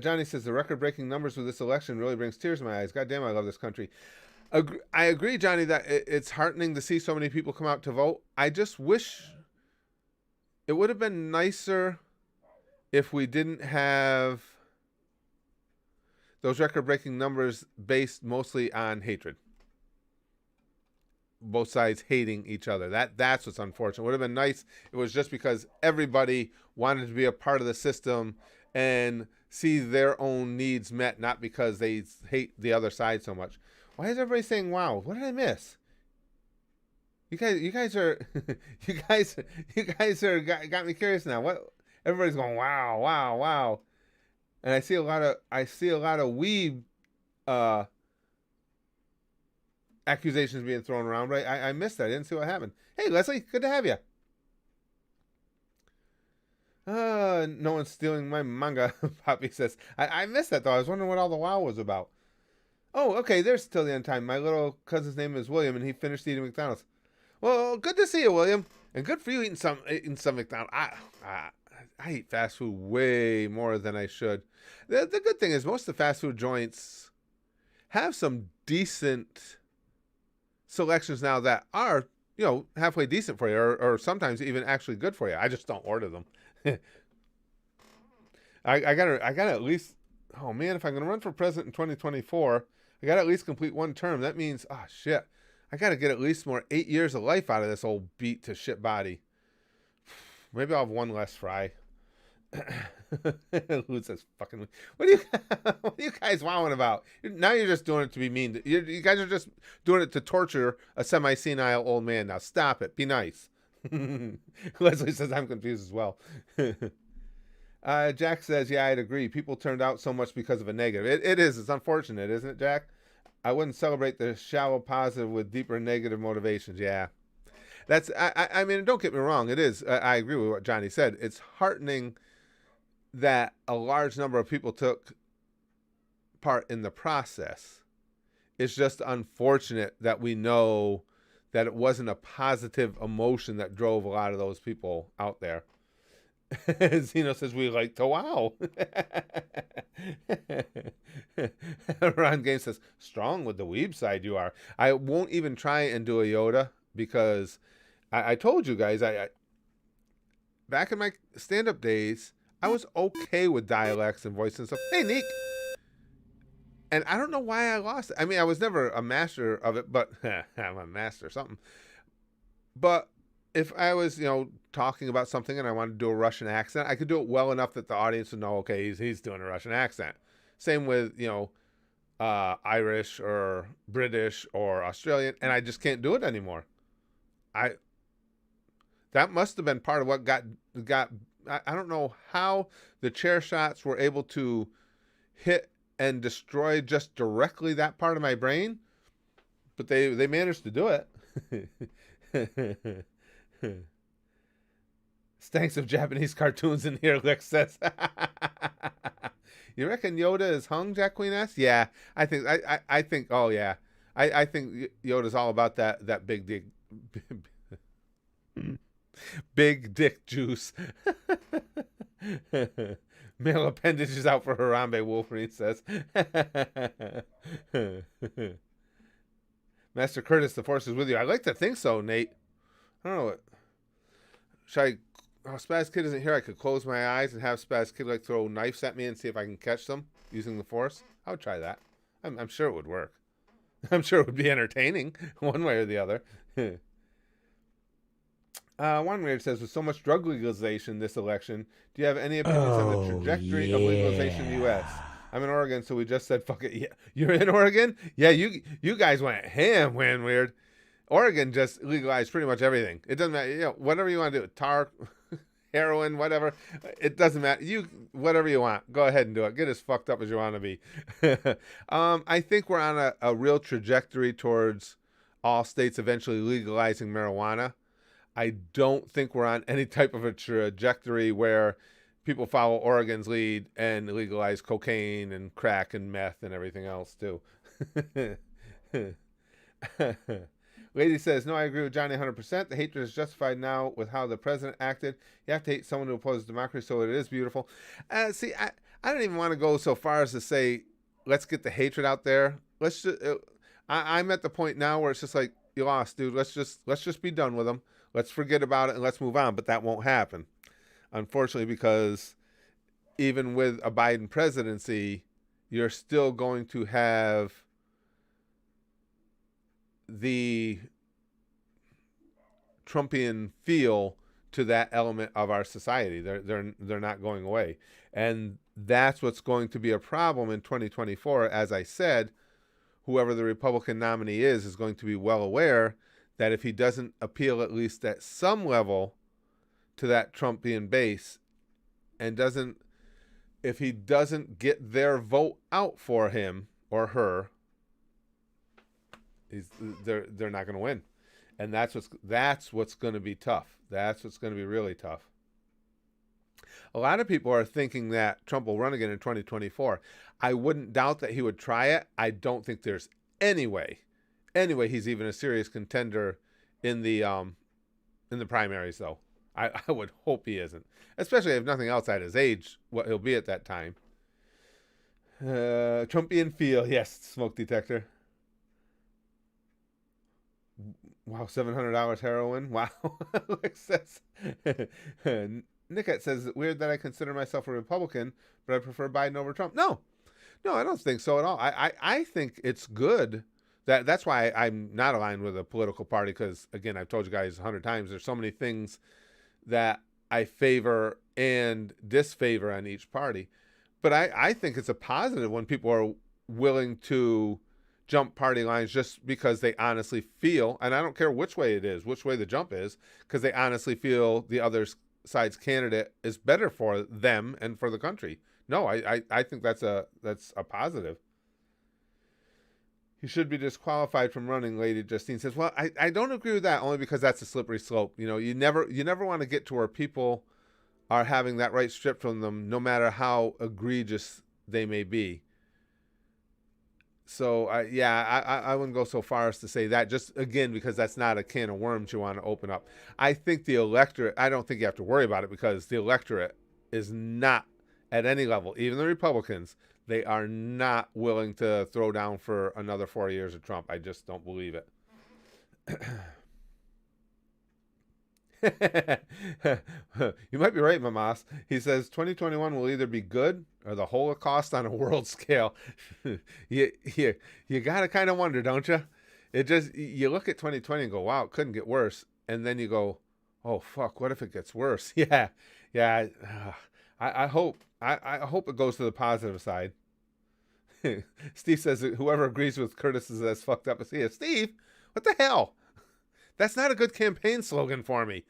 Johnny says, the record-breaking numbers with this election really brings tears to my eyes. God damn, I love this country. I agree, Johnny, that it's heartening to see so many people come out to vote. I just wish it would have been nicer if we didn't have those record-breaking numbers based mostly on hatred. Both sides hating each other. That's what's unfortunate. It would have been nice. It was just because everybody wanted to be a part of the system and see their own needs met, not because they hate the other side so much. Why is everybody saying wow? What did I miss? You guys are you guys are got me curious now. What everybody's going wow. And I see a lot of weeb accusations being thrown around, right? I missed that. I didn't see what happened. Hey, Leslie, good to have you. No one's stealing my manga, Poppy says. I missed that, though. I was wondering what all the wow was about. Oh, okay, there's still the end time. My little cousin's name is William, and he finished eating McDonald's. Well, good to see you, William. And good for you eating some McDonald's. I eat fast food way more than I should. The good thing is most of the fast food joints have some decent selections now that are, halfway decent for you, or sometimes even actually good for you. I just don't order them. I gotta at least, oh man, if I'm gonna run for president in 2024, I gotta at least complete one term. That means, oh shit, I gotta get at least more 8 years of life out of this old beat to shit body. Maybe I'll have one less fry. Who says fucking? What are you guys wowing about? Now you're just doing it to be mean. You guys are just doing it to torture a semi-senile old man. Now stop it. Be nice. Leslie says I'm confused as well. Jack says, yeah, I'd agree. People turned out so much because of a negative. It is. It's unfortunate, isn't it, Jack? I wouldn't celebrate the shallow positive with deeper negative motivations. Yeah. I mean, don't get me wrong. It is. I agree with what Johnny said. It's heartening that a large number of people took part in the process. It's just unfortunate that we know that it wasn't a positive emotion that drove a lot of those people out there. Zeno says we like to wow. Ron Game says, strong with the weeb side you are. I won't even try and do a Yoda because I told you guys, I back in my stand-up days, I was okay with dialects and voice and stuff. Hey, Nick. And I don't know why I lost it. I mean, I was never a master of it, but I'm a master of something. But if I was, talking about something and I wanted to do a Russian accent, I could do it well enough that the audience would know, okay, he's doing a Russian accent. Same with, Irish or British or Australian, and I just can't do it anymore. I That must have been part of what got. I don't know how the chair shots were able to hit and destroy just directly that part of my brain, but they managed to do it. Stanks of Japanese cartoons in here, Lick says. You reckon Yoda is hung, Jack Queen asks? Yeah, I think oh yeah. I think Yoda's all about that big dick big dick juice. Male appendage is out for Harambe, Wolverine says. Master Curtis, the force is with you. I like to think so, Nate. I don't know. Should I? Oh, Spaz Kid isn't here. I could close my eyes and have Spaz Kid like throw knives at me and see if I can catch them using the force. I would try that. I'm sure it would work. I'm sure it would be entertaining one way or the other. One reader says, with so much drug legalization this election, do you have any opinions on the Oh, trajectory of legalization in the U.S.? yeah. I'm in Oregon, so we just said, fuck it. Yeah, you're in Oregon? Yeah, you guys went ham, when weird. Oregon just legalized pretty much everything. It doesn't matter, whatever you want to do, tar, heroin, whatever. It doesn't matter. Whatever you want, go ahead and do it. Get as fucked up as you want to be. I think we're on a real trajectory towards all states eventually legalizing marijuana. I don't think we're on any type of a trajectory where people follow Oregon's lead and legalize cocaine and crack and meth and everything else too. Lady says, no, I agree with Johnny 100%. The hatred is justified now with how the president acted. You have to hate someone who opposes democracy, so it is beautiful. See, I don't even want to go so far as to say, let's get the hatred out there. Let's just, I'm at the point now where it's just like, you lost, dude. Let's just be done with them. Let's forget about it and let's move on. But that won't happen, unfortunately, because even with a Biden presidency, you're still going to have the Trumpian feel to that element of our society. They're not going away, and that's what's going to be a problem in 2024. As I said, whoever the Republican nominee is going to be well aware that if he doesn't appeal at least at some level to that Trumpian base, and if he doesn't get their vote out for him or her, they're not going to win, and that's what's going to be tough. That's what's going to be really tough. A lot of people are thinking that Trump will run again in 2024. I wouldn't doubt that he would try it. I don't think there's any way he's even a serious contender in the primaries, though. I would hope he isn't, especially if nothing else at his age, what he'll be at that time. Trumpian feel, yes, smoke detector. Wow, $700 heroin. Wow. Nickette says, weird that I consider myself a Republican, but I prefer Biden over Trump. No, I don't think so at all. I think it's good. That's why I'm not aligned with a political party, because, again, I've told you guys 100 times, there's so many things that I favor and disfavor on each party. But I think it's a positive when people are willing to jump party lines just because they honestly feel, and I don't care which way it is, which way the jump is, because they honestly feel the other side's candidate is better for them and for the country. No, I think that's a positive. He should be disqualified from running, Lady Justine says. Well, I don't agree with that, only because that's a slippery slope. You never want to get to where people are having that right stripped from them, no matter how egregious they may be. So, I wouldn't go so far as to say that, just, again, because that's not a can of worms you want to open up. I think the electorate, I don't think you have to worry about it, because the electorate is not at any level, even the Republicans, they are not willing to throw down for another 4 years of Trump. I just don't believe it. You might be right, Mamas. He says 2021 will either be good or the Holocaust on a world scale. you, you, you got to kind of wonder, don't you? It just, you look at 2020 and go, wow, it couldn't get worse. And then you go, oh, fuck, what if it gets worse? Yeah, yeah. I hope. I hope it goes to the positive side. Steve says that whoever agrees with Curtis is as fucked up as he is. Steve, what the hell? That's not a good campaign slogan for me.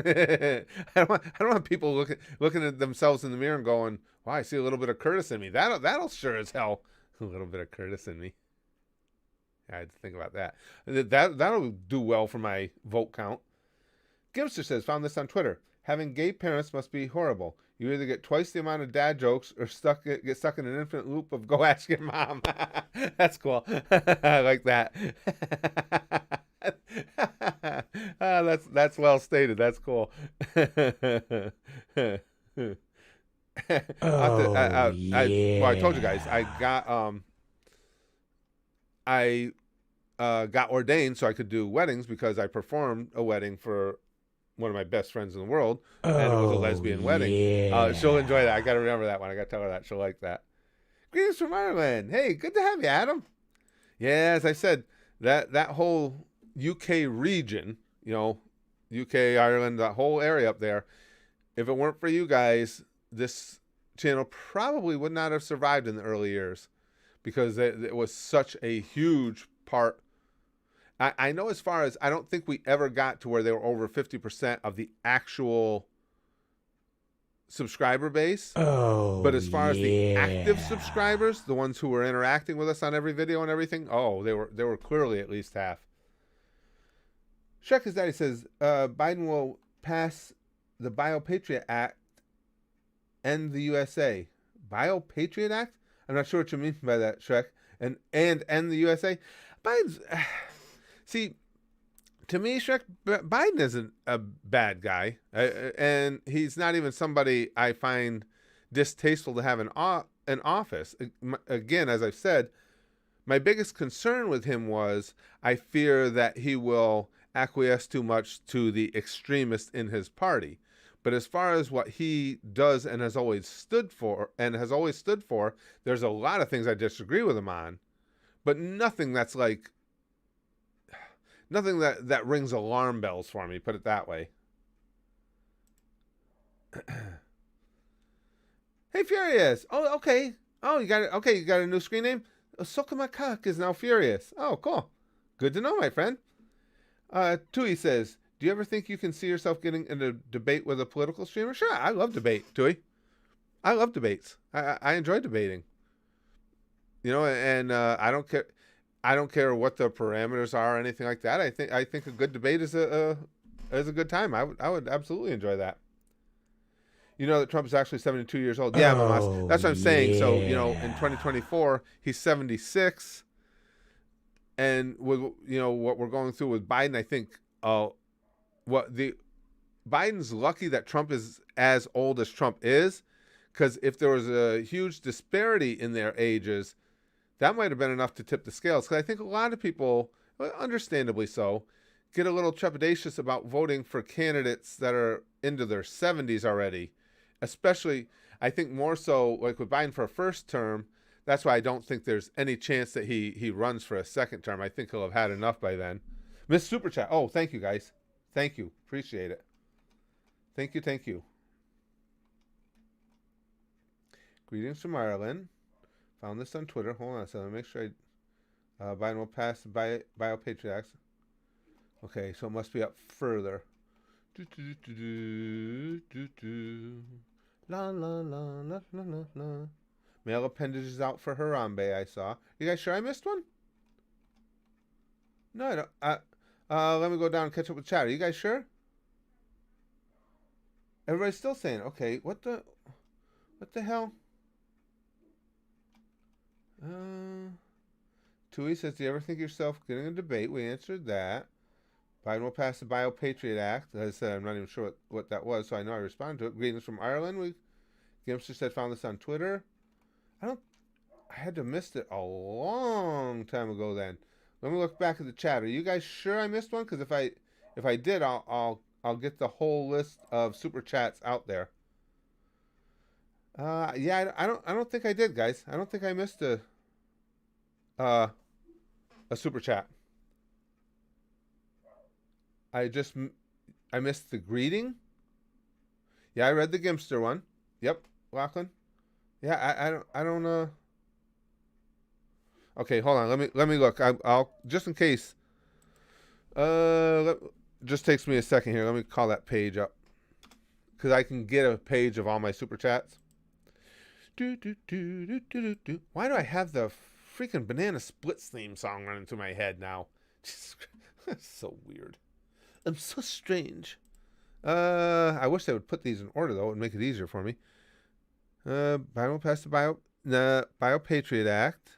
I don't want people looking at themselves in the mirror and going, "Wow, I see a little bit of Curtis in me." That'll sure as hell a little bit of Curtis in me. I had to think about that. That'll do well for my vote count. Gimster says, found this on Twitter. Having gay parents must be horrible. You either get twice the amount of dad jokes or get stuck in an infinite loop of go ask your mom. That's cool. I like that. That's well stated. That's cool. Oh, Well, I told you guys yeah. I got ordained so I could do weddings because I performed a wedding for one of my best friends in the world, and it was a Oh, lesbian wedding. She'll enjoy that. I got to remember that one. I got to tell her that. She'll like that. Greetings from Ireland. Hey, good to have you, Adam. Yeah, as I said, that whole UK region, UK, Ireland, that whole area up there, if it weren't for you guys, this channel probably would not have survived in the early years because it was such a huge part. I know as far as I don't think we ever got to where they were over 50% of the actual subscriber base. Oh, But as far as the active yeah. subscribers, the ones who were interacting with us on every video and everything, oh, they were clearly at least half. Shrek His Daddy says Biden will pass the BioPatriot Act and the USA. BioPatriot Act? I'm not sure what you mean by that, Shrek. And end the USA. Biden's see, to me, Shrek, Biden isn't a bad guy, and he's not even somebody I find distasteful to have in office. Again, as I've said, my biggest concern with him was I fear that he will acquiesce too much to the extremists in his party. But as far as what he does and has always stood for, there's a lot of things I disagree with him on, but nothing that rings alarm bells for me. Put it that way. Hey, Furious. Oh, okay. Oh, you got it. Okay, you got a new screen name. Sokamakak is now Furious. Oh, cool. Good to know, my friend. Tui says, do you ever think you can see yourself getting in a debate with a political streamer? Sure, I love debate, Tui. I love debates. I enjoy debating. And I don't care. I don't care what the parameters are or anything like that. I think a good debate is a good time. I would absolutely enjoy that. You know that Trump is actually 72 years old. Yeah, Mamas. Oh, That's what I'm saying. So, in yeah. 2024, he's 76. And with, what we're going through with Biden, I think what the Biden's lucky that Trump is as old as Trump is. Because if there was a huge disparity in their ages, that might have been enough to tip the scales. Because I think a lot of people, understandably so, get a little trepidatious about voting for candidates that are into their 70s already. Especially, I think more so like with Biden for a first term. That's why I don't think there's any chance that he runs for a second term. I think he'll have had enough by then. Miss Super Chat. Oh, thank you guys. Thank you. Appreciate it. Thank you. Thank you. Greetings from Ireland. Found this on Twitter. Hold on a second. Make sure Biden will pass the BioPatriot Act. Okay, so it must be up further. Do, do, do, do, do, do. La la la la la la la. Male appendages out for Harambe, I saw. You guys sure I missed one? No, I don't. Let me go down and catch up with chat. Are you guys sure? Everybody's still saying, okay, what the hell? Uh, Tui says, do you ever think yourself getting a debate? We answered that. Biden will pass the BioPatriot Act. As I said, I'm not even sure what that was, so I know I responded to it. Greetings from Ireland. Gimster said, found this on Twitter. I had to missed it a long time ago then. Let me look back at the chat. Are you guys sure I missed one? Because if I did, I'll I'll get the whole list of super chats out there. Yeah, I don't think I did, guys. I don't think I missed uh, a super chat. I just I missed the greeting. Yeah, I read the Gimster one. Yep, Lachlan. Yeah, I don't Okay, hold on. Let me look. I'll just in case. Just takes me a second here. Let me call that page up because I can get a page of all my super chats. Why do I have the freaking Banana Splits theme song running through my head now? That's so weird. I'm so strange. I wish they would put these in order though. It would make it easier for me. Bio Pass the Bio Patriot Act.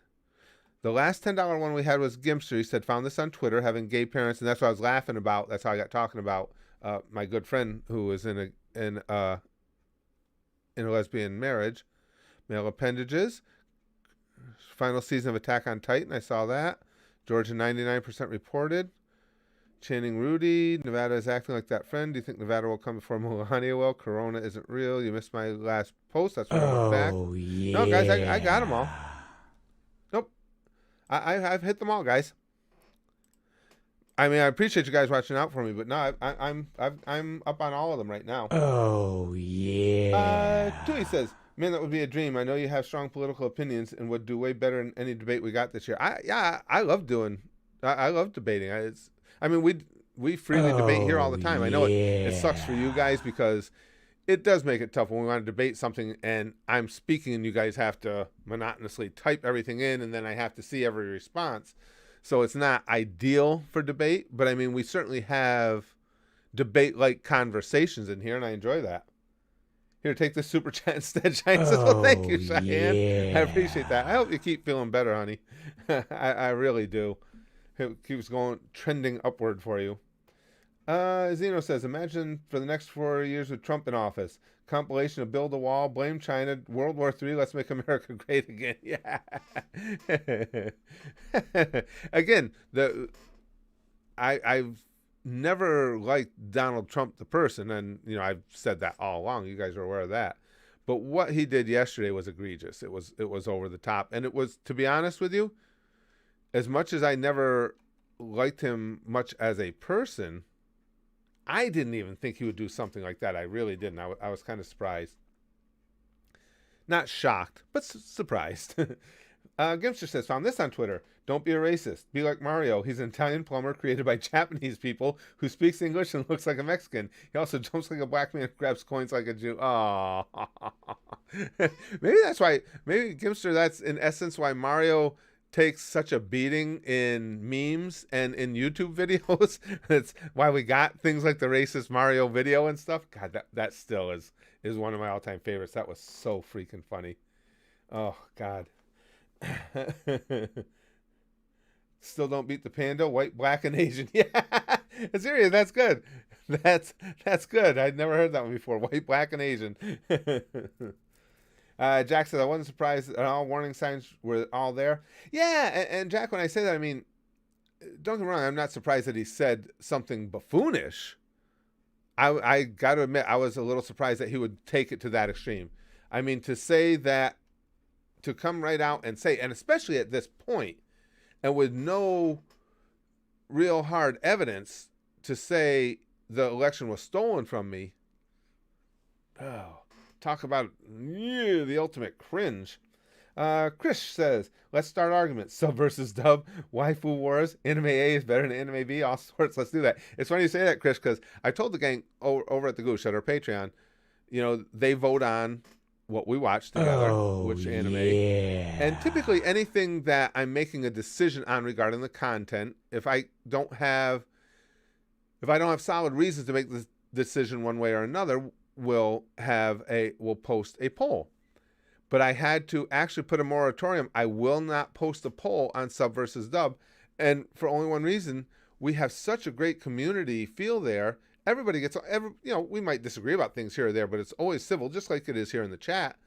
The last $10 one we had was Gimster. He said, found this on Twitter, having gay parents, and that's what I was laughing about. That's how I got talking about my good friend who was in a lesbian marriage. Male appendages. Final season of Attack on Titan. I saw that. Georgia 99% reported. Channing Rudy. Nevada is acting like that friend. Do you think Nevada will come before Melania will? Corona isn't real. You missed my last post. That's why I went back. Yeah. No, guys, I got them all. Nope. I've hit them all, guys. I mean, I appreciate you guys watching out for me, but no, I'm up on all of them right now. Oh, yeah. Tui says, man, that would be a dream. I know you have strong political opinions and would do way better in any debate we got this year. I love debating. We freely debate here all the time. I know it sucks for you guys because it does make it tough when we want to debate something and I'm speaking and you guys have to monotonously type everything in and then I have to see every response. So it's not ideal for debate, but I mean, we certainly have debate-like conversations in here and I enjoy that. Here, take this super chat instead, Cheyenne says, well, thank you, Cheyenne. Yeah. I appreciate that. I hope you keep feeling better, honey. I really do. It keeps going, trending upward for you. Zeno says, imagine for the next 4 years with Trump in office. Compilation of Build a Wall, Blame China, World War III, Let's Make America Great Again. Yeah. Again, I've never liked Donald Trump the person, and I've said that all along. You guys are aware of that. But what he did yesterday was egregious. It was over the top. And it was, to be honest with you, as much as I never liked him much as a person, I didn't even think he would do something like that. I really didn't. I was kind of surprised. Not shocked, but surprised. Gimster says, found this on Twitter. Don't be a racist. Be like Mario. He's an Italian plumber created by Japanese people who speaks English and looks like a Mexican. He also jumps like a black man and grabs coins like a Jew. Oh, maybe that's why. Maybe Gimster, that's in essence why Mario takes such a beating in memes and in YouTube videos. That's why we got things like the racist Mario video and stuff. God, that still is one of my all-time favorites. That was so freaking funny. Oh, God. Still don't beat the panda, white, black, and Asian. Yeah, seriously, that's good. That's good. I'd never heard that one before. White, black, and Asian. Jack says, I wasn't surprised that all warning signs were all there. Yeah, and Jack, when I say that, I mean, don't get me wrong, I'm not surprised that he said something buffoonish. I got to admit, I was a little surprised that he would take it to that extreme. I mean, to say that, to come right out and say, and especially at this point, and with no real hard evidence to say the election was stolen from me. Oh, talk about the ultimate cringe. Chris says, let's start arguments. Sub versus dub, waifu wars, anime A is better than anime B, all sorts. Let's do that. It's funny you say that, Chris, because I told the gang over at the Goose at our Patreon, they vote on what we watch together, which anime. Yeah. And typically anything that I'm making a decision on regarding the content, if I don't have solid reasons to make this decision one way or another, we'll post a poll. But I had to actually put a moratorium. I will not post a poll on sub versus dub. And for only one reason, we have such a great community feel there. Everybody gets, we might disagree about things here or there, but it's always civil, just like it is here in the chat.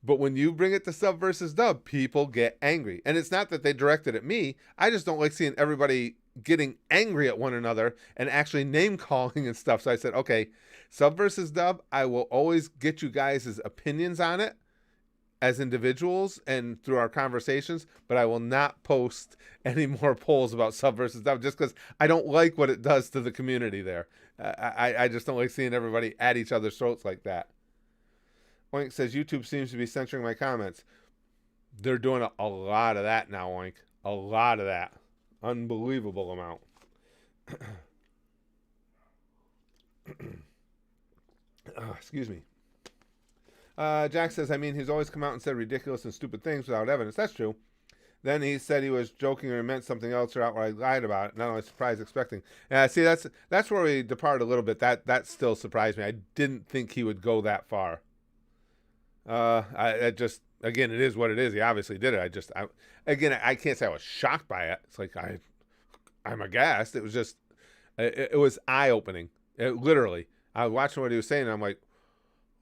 But when you bring it to sub versus dub, people get angry. And it's not that they direct it at me. I just don't like seeing everybody getting angry at one another and actually name calling and stuff. So I said, okay, sub versus dub, I will always get you guys' opinions on it as individuals and through our conversations, but I will not post any more polls about sub versus dub just because I don't like what it does to the community there. I just don't like seeing everybody at each other's throats like that. Oink says YouTube seems to be censoring my comments. They're doing a lot of that now, Oink. A lot of that. Unbelievable amount. Excuse me. Jack says, I mean, he's always come out and said ridiculous and stupid things without evidence. That's true. Then he said he was joking or meant something else or outright lied about it. Not only surprised, expecting. See, that's where we depart a little bit. That still surprised me. I didn't think he would go that far. I just, again, it is what it is. He obviously did it. I can't say I was shocked by it. It's like I'm aghast. It was just, it was eye opening. Literally, I was watching what he was saying, and I'm like,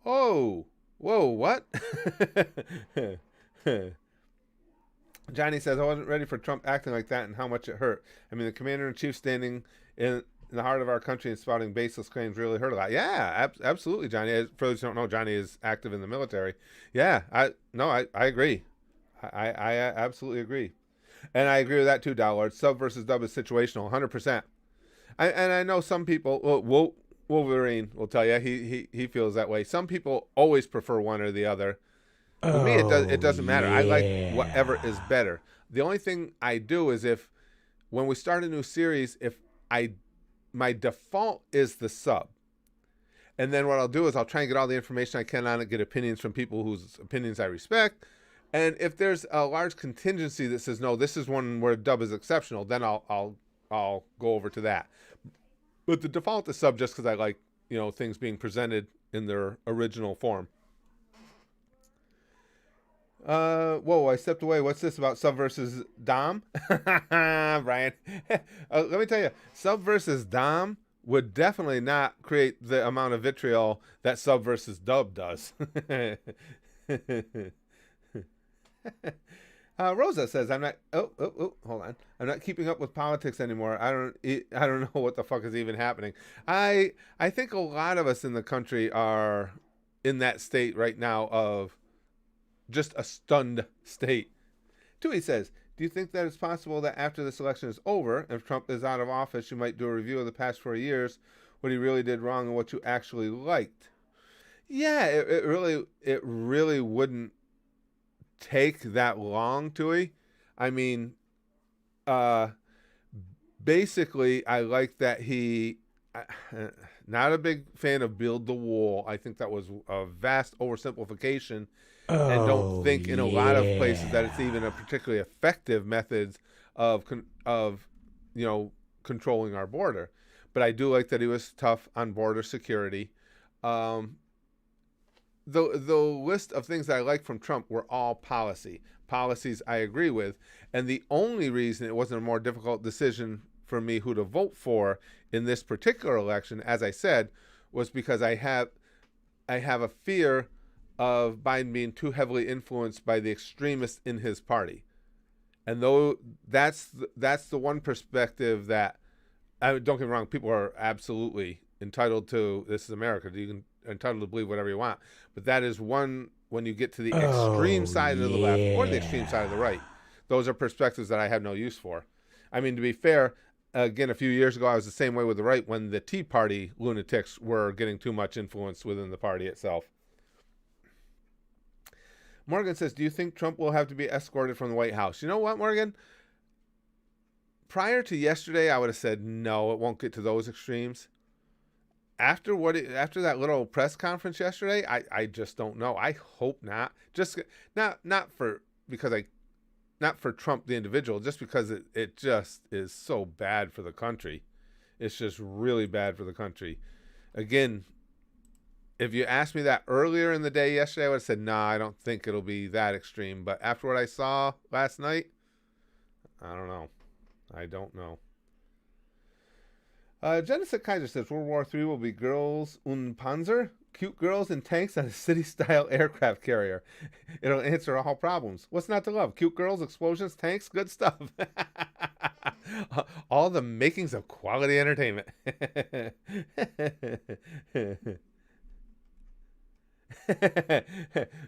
oh, whoa, what? Johnny says, I wasn't ready for Trump acting like that and how much it hurt. I mean, the commander-in-chief standing in the heart of our country and spouting baseless claims really hurt a lot. Yeah, absolutely, Johnny. For those who don't know, Johnny is active in the military. Yeah, I agree. I absolutely agree. And I agree with that too, Dollard. Sub versus dub is situational, 100%. And I know some people, Wolverine will tell you, he feels that way. Some people always prefer one or the other. For me, it doesn't matter. I like whatever is better. The only thing I do is when we start a new series, my default is the sub. And then what I'll do is I'll try and get all the information I can on it, get opinions from people whose opinions I respect. And if there's a large contingency that says, no, this is one where dub is exceptional, then I'll go over to that. But the default is sub just because I like, things being presented in their original form. Whoa, I stepped away. What's this about sub versus dom? Brian. Let me tell you, sub versus dom would definitely not create the amount of vitriol that sub versus dub does. Rosa says, I'm not, hold on. I'm not keeping up with politics anymore. I don't know what the fuck is even happening. I think a lot of us in the country are in that state right now of just a stunned state. Tui says, do you think that it's possible that after this election is over, if Trump is out of office, you might do a review of the past 4 years, what he really did wrong and what you actually liked? Yeah, it really wouldn't take that long, Tui. I mean, basically, I like that not a big fan of build the wall. I think that was a vast oversimplification. And don't think in a lot of places that it's even a particularly effective method of controlling our border. But I do like that he was tough on border security. The list of things that I like from Trump were all policies I agree with, and the only reason it wasn't a more difficult decision for me who to vote for in this particular election, as I said, was because I have a fear of Biden being too heavily influenced by the extremists in his party. And though that's the one perspective that, don't get me wrong, people are absolutely entitled to, this is America, you can entitled to believe whatever you want. But that is one, when you get to the extreme side of the left or the extreme side of the right, those are perspectives that I have no use for. I mean, to be fair, again, a few years ago, I was the same way with the right when the Tea Party lunatics were getting too much influence within the party itself. Morgan says, do you think Trump will have to be escorted from the White House? You know what, Morgan? Prior to yesterday, I would have said, no, it won't get to those extremes. After that little press conference yesterday, I just don't know. I hope not. Just not for Trump the individual, just because it just is so bad for the country. It's just really bad for the country. Again, if you asked me that earlier in the day yesterday, I would have said, nah, I don't think it'll be that extreme. But after what I saw last night, I don't know. I don't know. Genesis Kaiser says World War III will be girls und Panzer, cute girls in tanks on a city-style aircraft carrier. It'll answer all problems. What's not to love? Cute girls, explosions, tanks, good stuff. All the makings of quality entertainment.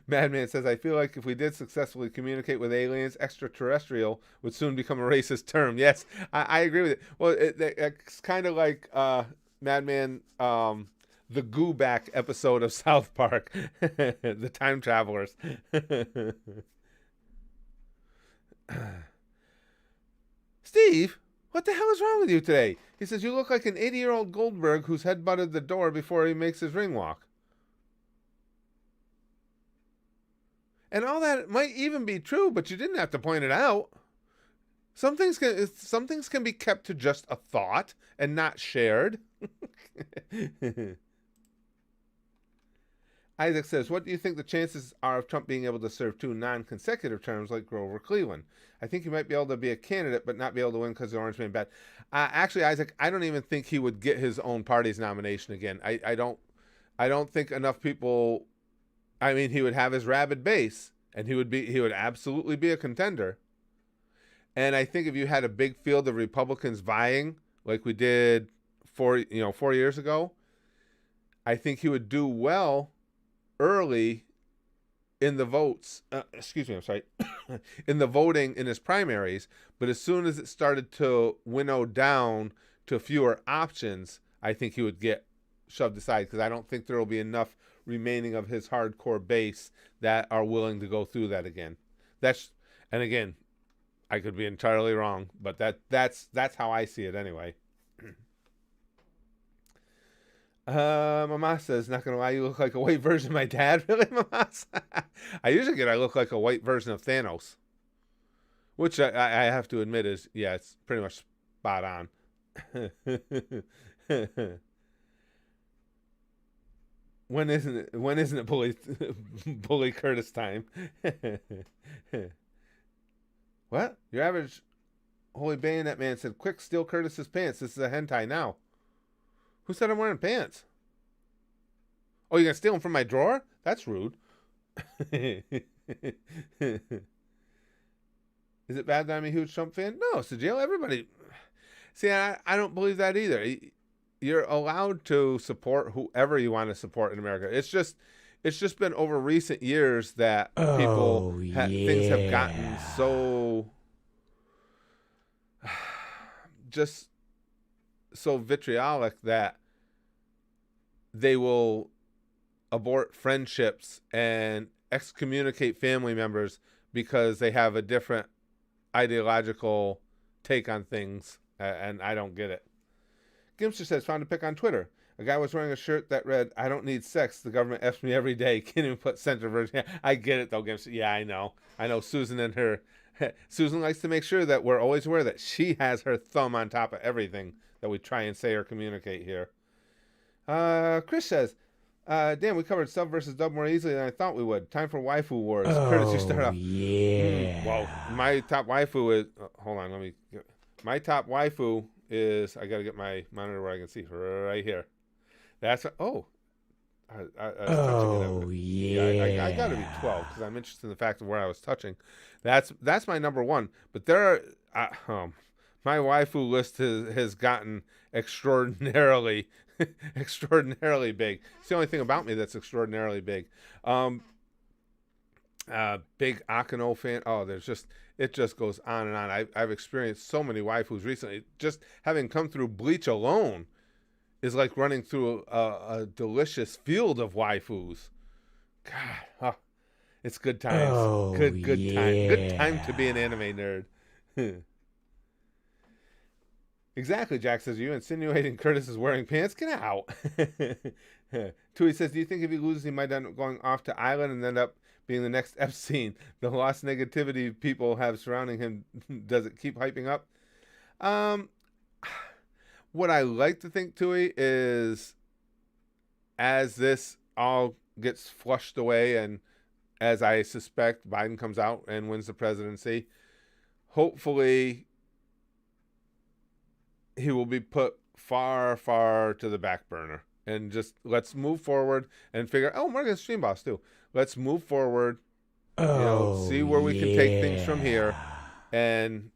Madman says, I feel like if we did successfully communicate with aliens, extraterrestrial would soon become a racist term. Yes, I agree with it. Well, it's kind of like Madman, the Goo Back episode of South Park, the time travelers. Steve, what the hell is wrong with you today? He says, you look like an 80-year-old Goldberg who's headbutted the door before he makes his ring walk. And all that might even be true, but you didn't have to point it out. Some things can be kept to just a thought and not shared. Isaac says, what do you think the chances are of Trump being able to serve 2 non-consecutive terms like Grover Cleveland? I think he might be able to be a candidate, but not be able to win because the Orange Man bad. Actually, Isaac, I don't even think he would get his own party's nomination again. I don't think enough people. I mean, he would have his rabid base, and he would absolutely be a contender. And I think if you had a big field of Republicans vying, like we did 4 years ago, I think he would do well early in the votes. I'm sorry, in the voting in his primaries. But as soon as it started to winnow down to fewer options, I think he would get shoved aside because I don't think there will be enough remaining of his hardcore base that are willing to go through that again. And again, I could be entirely wrong, but that's how I see it anyway. Mama says, not gonna lie, you look like a white version of my dad. Really, Mama? I usually get I look like a white version of Thanos, which I have to admit is, yeah, it's pretty much spot on. When isn't it bully Curtis time? What? Your average holy bayonet man said, quick, steal Curtis's pants. This is a hentai now. Who said I'm wearing pants? Oh, you're going to steal them from my drawer? That's rude. Is it bad that I'm a huge Trump fan? No, Sajil, everybody. See, I don't believe that either. You're allowed to support whoever you want to support in America. It's just been over recent years that things have gotten so just so vitriolic that they will abort friendships and excommunicate family members because they have a different ideological take on things, and I don't get it. Gimster says, found a pic on Twitter. A guy was wearing a shirt that read, I don't need sex. The government F's me every day. Can't even put center version. I get it, though, Gimster. Yeah, I know. Susan and her. Susan likes to make sure that we're always aware that she has her thumb on top of everything that we try and say or communicate here. Chris says, damn, we covered sub versus dub more easily than I thought we would. Time for waifu wars. Curtis, you start off. Yeah. Well, my top waifu is... hold on, my top waifu is... I got to get my monitor where I can see. Right here. That's... Oh. Yeah. I got to be 12 because I'm interested in the fact of where I was touching. That's my number one. But there are... my waifu list has gotten extraordinarily big. It's the only thing about me that's extraordinarily big. Big Akano fan. Oh, it just goes on and on. I've experienced so many waifus recently. Just having come through Bleach alone is like running through a delicious field of waifus. God, it's good times. Good time. Good time to be an anime nerd. Exactly, Jack says. Are you insinuating Curtis is wearing pants? Get out. Tui says, do you think if he loses, he might end up going off to Island and end up being the next Epstein? The lost negativity people have surrounding him, does it keep hyping up? What I like to think, Tui, is as this all gets flushed away and as I suspect Biden comes out and wins the presidency, hopefully he will be put far, far to the back burner. And just let's move forward and figure. Oh, Morgan's Stream Boss too. Let's move forward. See where we can take things from here, and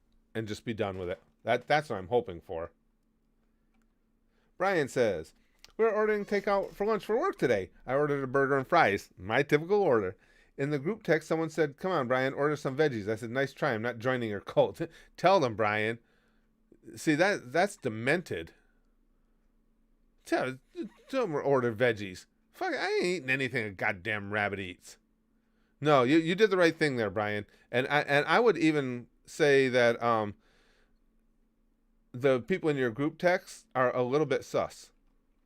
just be done with it. That's what I'm hoping for. Brian says, we're ordering takeout for lunch for work today. I ordered a burger and fries. My typical order. In the group text, someone said, come on, Brian, order some veggies. I said, nice try. I'm not joining your cult. Tell them, Brian. See, that's demented. Tell them order veggies. Fuck, I ain't eating anything a goddamn rabbit eats. No, you did the right thing there, Brian. And I would even say that the people in your group text are a little bit sus.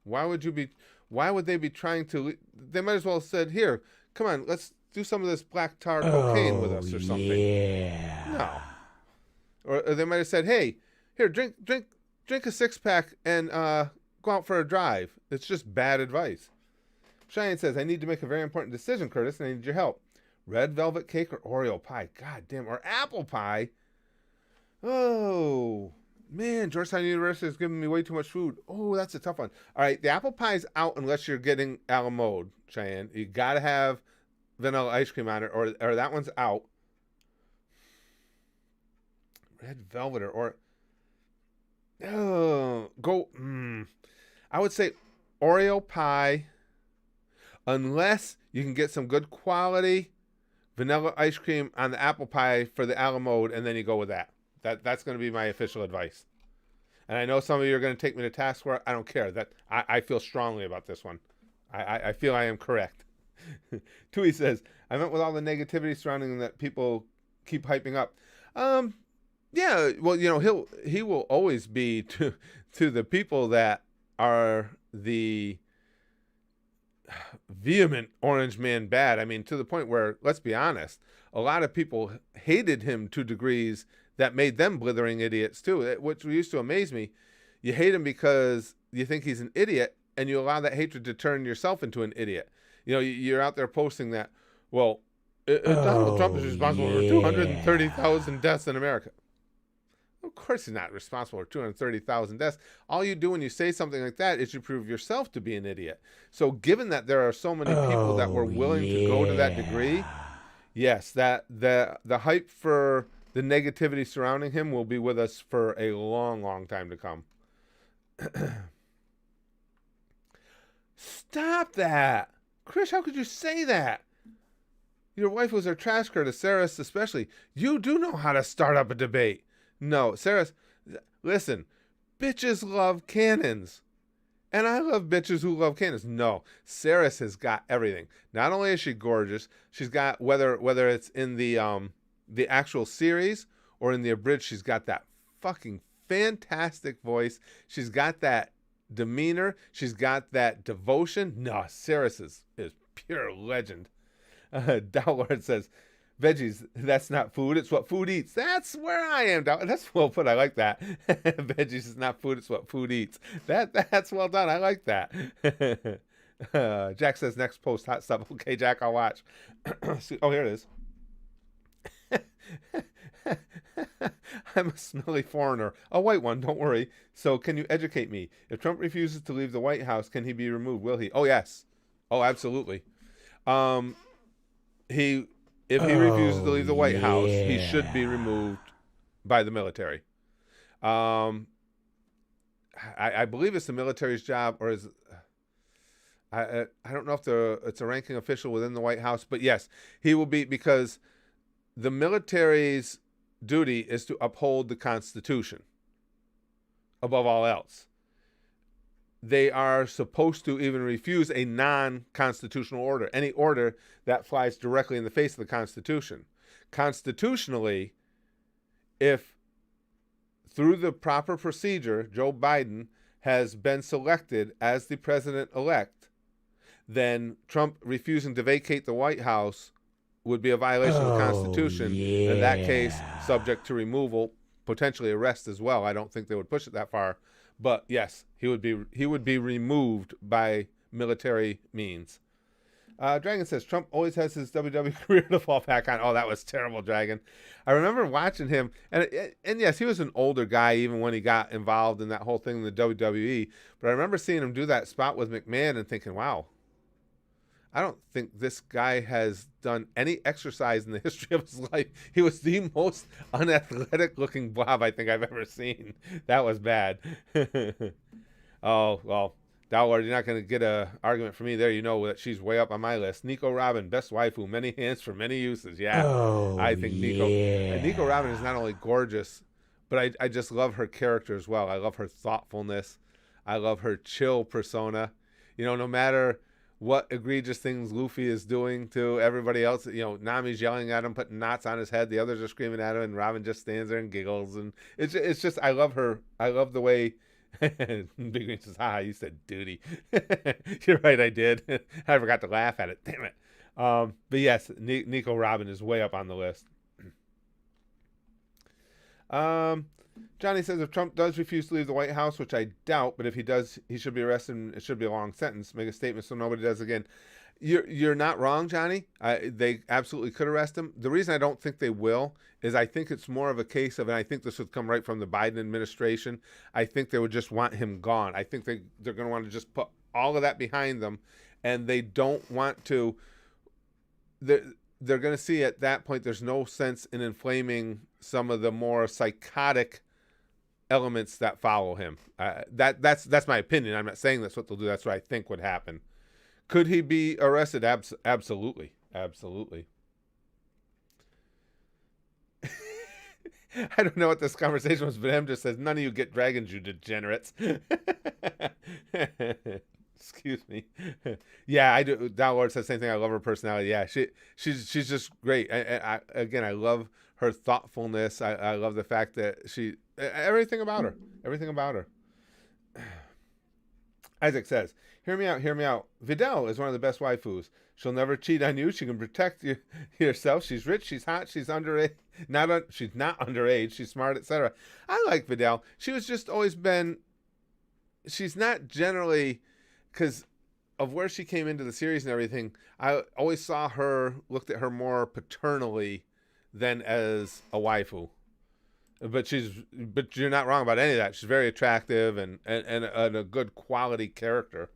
Why would you be? Why would they be trying to? They might as well have said, "Here, come on, let's do some of this black tar cocaine with Oh, us or something." yeah. No. Or they might have said, "Hey, here, drink a 6-pack and go out for a drive." It's just bad advice. Cheyenne says, "I need to make a very important decision, Curtis, and I need your help. Red velvet cake or Oreo pie? God damn, or apple pie? Oh." Man, Georgetown University is giving me way too much food. Oh, that's a tough one. All right, the apple pie's out unless you're getting a la mode, Cheyenne. You gotta have vanilla ice cream on it, or that one's out. Red velvet or oh, go. I would say Oreo pie, unless you can get some good quality vanilla ice cream on the apple pie for the a la mode, and then you go with that. That's going to be my official advice. And I know some of you are going to take me to task for it. I don't care. That I feel strongly about this one. I feel I am correct. Tui says, I meant with all the negativity surrounding that people keep hyping up. Yeah, well, he will always be to the people that are the vehement orange man bad. I mean, to the point where, let's be honest, a lot of people hated him to degrees that made them blithering idiots too, which used to amaze me. You hate him because you think he's an idiot, and you allow that hatred to turn yourself into an idiot. You're out there posting that, well, Donald Trump is responsible for 230,000 deaths in America. Of course he's not responsible for 230,000 deaths. All you do when you say something like that is you prove yourself to be an idiot. So given that there are so many people that were willing to go to that degree, yes, that the hype for the negativity surrounding him will be with us for a long, long time to come. Stop that. Chris, how could you say that? Your wife was her trash Curtis, Sarah especially. You do know how to start up a debate. No, Sarah, listen, bitches love cannons. And I love bitches who love cannons. No, Saris has got everything. Not only is she gorgeous, she's got, whether it's in the actual series or in the abridged, she's got that fucking fantastic voice. She's got that demeanor. She's got that devotion. No, Saris is pure legend. Dowlord says, veggies, that's not food, it's what food eats. That's where I am. That's well put. I like that. Veggies is not food, it's what food eats. That's well done. I like that. Jack says, next post, hot stuff. Okay, Jack, I'll watch. Oh, here it is. I'm a smelly foreigner. A white one, don't worry. So can you educate me? If Trump refuses to leave the White House, can he be removed? Will he? Oh, yes. Oh, absolutely. If he refuses to leave the White House, he should be removed by the military. I believe it's the military's job, or is I don't know if it's a ranking official within the White House, but yes, he will be, because the military's duty is to uphold the Constitution above all else. They are supposed to even refuse a non-constitutional order, any order that flies directly in the face of the Constitution. Constitutionally, if through the proper procedure, Joe Biden has been selected as the president-elect, then Trump refusing to vacate the White House would be a violation of the Constitution. In that case, subject to removal, potentially arrest as well. I don't think they would push it that far. But yes, he would be removed by military means. Dragon says, Trump always has his WWE career to fall back on. Oh, that was terrible, Dragon. I remember watching him, and yes, he was an older guy even when he got involved in that whole thing in the WWE. But I remember seeing him do that spot with McMahon and thinking, wow, I don't think this guy has done any exercise in the history of his life. He was the most unathletic looking blob I think I've ever seen. That was bad. Oh, well, Dowlord, you're not going to get a argument from me there. You know that she's way up on my list. Nico Robin, best waifu, many hands for many uses. Yeah, I Oh, think Nico Robin is yeah. not only gorgeous, but I just love her character as well. I love her thoughtfulness. I love her chill persona. No matter what egregious things Luffy is doing to everybody else, Nami's yelling at him, putting knots on his head. The others are screaming at him, and Robin just stands there and giggles. And it's just I love her. I love the way. Big Green says, "Ha, you said duty." You're right, I did. I forgot to laugh at it. Damn it. But yes, Nico Robin is way up on the list. Um, Johnny says if Trump does refuse to leave the White House, which I doubt, but if he does, he should be arrested and it should be a long sentence. Make a statement so nobody does again. You're not wrong, Johnny. They absolutely could arrest him. The reason I don't think they will is I think it's more of a case of, and I think this would come right from the Biden administration. I think they would just want him gone. I think they're going to want to just put all of that behind them, and they don't want to. They're going to see at that point there's no sense in inflaming some of the more psychotic elements that follow him. That's my opinion. I'm not saying that's what they'll do. That's what I think would happen. Could he be arrested? Absolutely. Absolutely. I don't know what this conversation was, but M just says, none of you get dragons, you degenerates. Excuse me. Yeah, I do. Downlord says the same thing. I love her personality. Yeah, she's just great. Again, I love her thoughtfulness. I love the fact that everything about her. Everything about her. Isaac says, hear me out, hear me out. Videl is one of the best waifus. She'll never cheat on you. She can protect yourself. She's rich. She's hot. She's underage. She's not underage. She's smart, etc. I like Videl. She was just always been. She's not generally, because of where she came into the series and everything. I always looked at her more paternally than as a waifu. But you're not wrong about any of that. She's very attractive and a good quality character.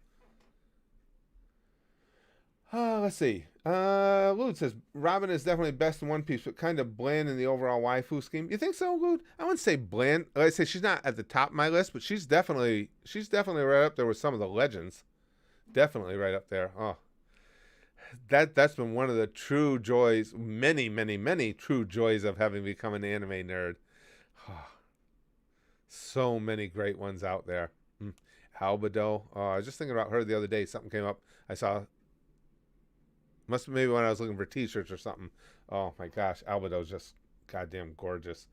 Let's see. Lude says Robin is definitely best in One Piece, but kind of bland in the overall waifu scheme. You think so, Lude? I wouldn't say bland. Like I say, she's not at the top of my list, but she's definitely right up there with some of the legends. Definitely right up there. Oh, that's been one of the true joys, many, many, many true joys of having become an anime nerd. So many great ones out there. Albedo. I was just thinking about her the other day. Something came up. I saw. Must have maybe when I was looking for T-shirts or something. Oh my gosh, Albedo's just goddamn gorgeous.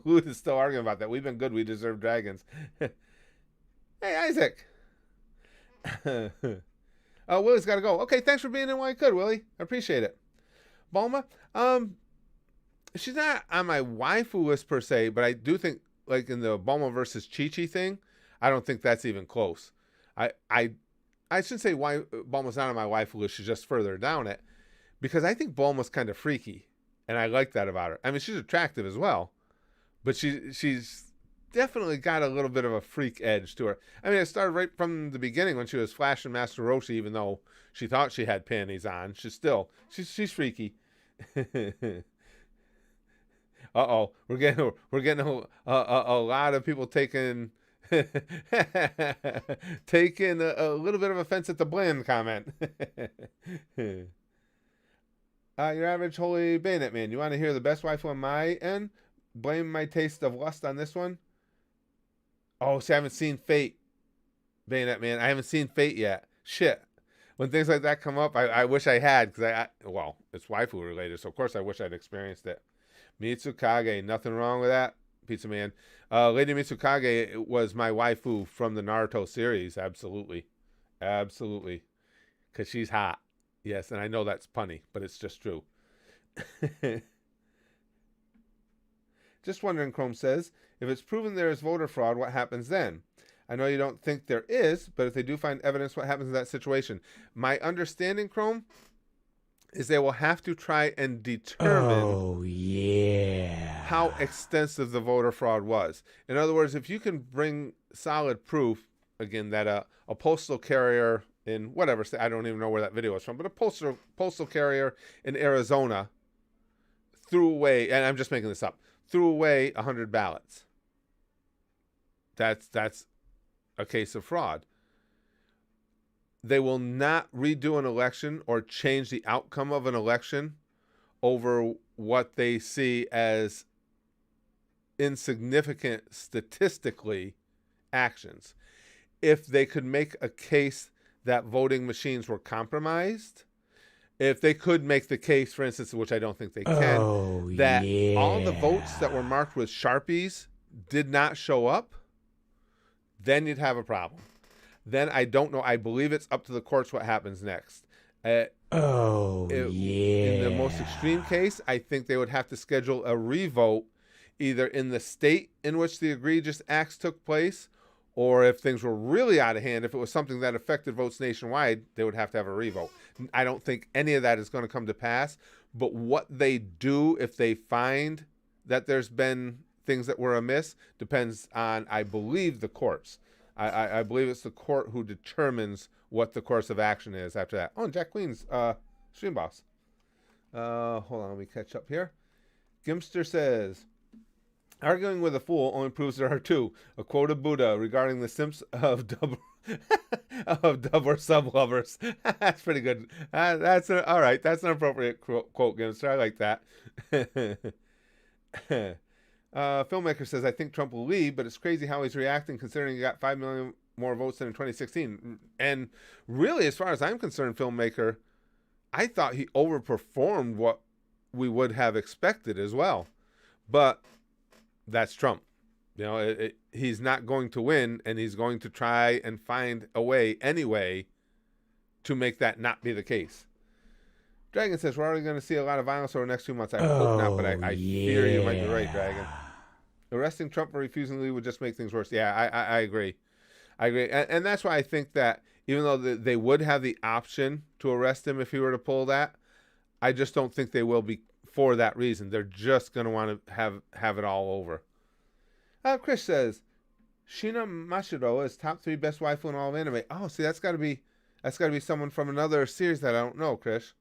Lou is still arguing about that. We've been good. We deserve dragons. Hey, Isaac. Oh, Willie's got to go. Okay, thanks for being in while you could, Willie. I appreciate it. Bulma. She's not on my waifu list per se, but I do think, like in the Bulma versus Chi-Chi thing, I don't think that's even close. I shouldn't say why Bulma's not on my waifu list. She's just further down it, because I think Bulma's kind of freaky, and I like that about her. I mean, she's attractive as well, but she's definitely got a little bit of a freak edge to her. I mean, it started right from the beginning when she was flashing Master Roshi, even though she thought she had panties on. She's freaky. Uh-oh, we're getting a lot of people taking taking a little bit of offense at the bland comment. Your average holy bayonet man. You want to hear the best waifu on my end? Blame my taste of lust on this one. Oh, see, I haven't seen Fate, Bayonet man. I haven't seen Fate yet. Shit. When things like that come up, I wish I had, because well, it's waifu related, so of course I wish I'd experienced it. Mitsukage, nothing wrong with that, Pizza Man. Lady Mitsukage was my waifu from the Naruto series, absolutely. Absolutely. Because she's hot. Yes, and I know that's punny, but it's just true. Just wondering, Chrome says, if it's proven there is voter fraud, what happens then? I know you don't think there is, but if they do find evidence, what happens in that situation? My understanding, Chrome, is they will have to try and determine how extensive the voter fraud was. In other words, if you can bring solid proof, again, that a postal carrier in whatever state, I don't even know where that video is from, but a postal carrier in Arizona threw away, and I'm just making this up, threw away 100 ballots. That's a case of fraud. They will not redo an election or change the outcome of an election over what they see as insignificant statistically actions. If they could make a case that voting machines were compromised, if they could make the case, for instance, which I don't think they can, Oh, that yeah. all the votes that were marked with Sharpies did not show up, then you'd have a problem. Then I don't know. I believe it's up to the courts what happens next. Oh, In the most yeah. extreme case, I think they would have to schedule a revote either in the state in which the egregious acts took place, or if things were really out of hand, if it was something that affected votes nationwide, they would have to have a revote. I don't think any of that is going to come to pass, but what they do if they find that there's been things that were amiss depends on, I believe, the courts. I believe it's the court who determines what the course of action is after that. Oh, and Jack Queen's stream boss. Hold on, let me catch up here. Gimster says, arguing with a fool only proves there are two. A quote of Buddha regarding the simps of dub of dub or sub lovers. That's pretty good. All right. That's an appropriate quote, Gimster. I like that. Filmmaker says, I think Trump will lead, but it's crazy how he's reacting considering he got 5 million more votes than in 2016. And really, as far as I'm concerned, Filmmaker, I thought he overperformed what we would have expected as well. But that's Trump. You know, he's not going to win, and he's going to try and find a way anyway to make that not be the case. Dragon says, we're already going to see a lot of violence over the next 2 months. I hope not, but I fear you might be right, Dragon. Arresting Trump for refusing to leave would just make things worse. Yeah, I agree. I agree. And that's why I think that even though they would have the option to arrest him if he were to pull that, I just don't think they will be for that reason. They're just going to want to have it all over. Chris says, Shina Mashiro is top 3 best waifu in all of anime. Oh, see, that's got to be someone from another series that I don't know, Chris.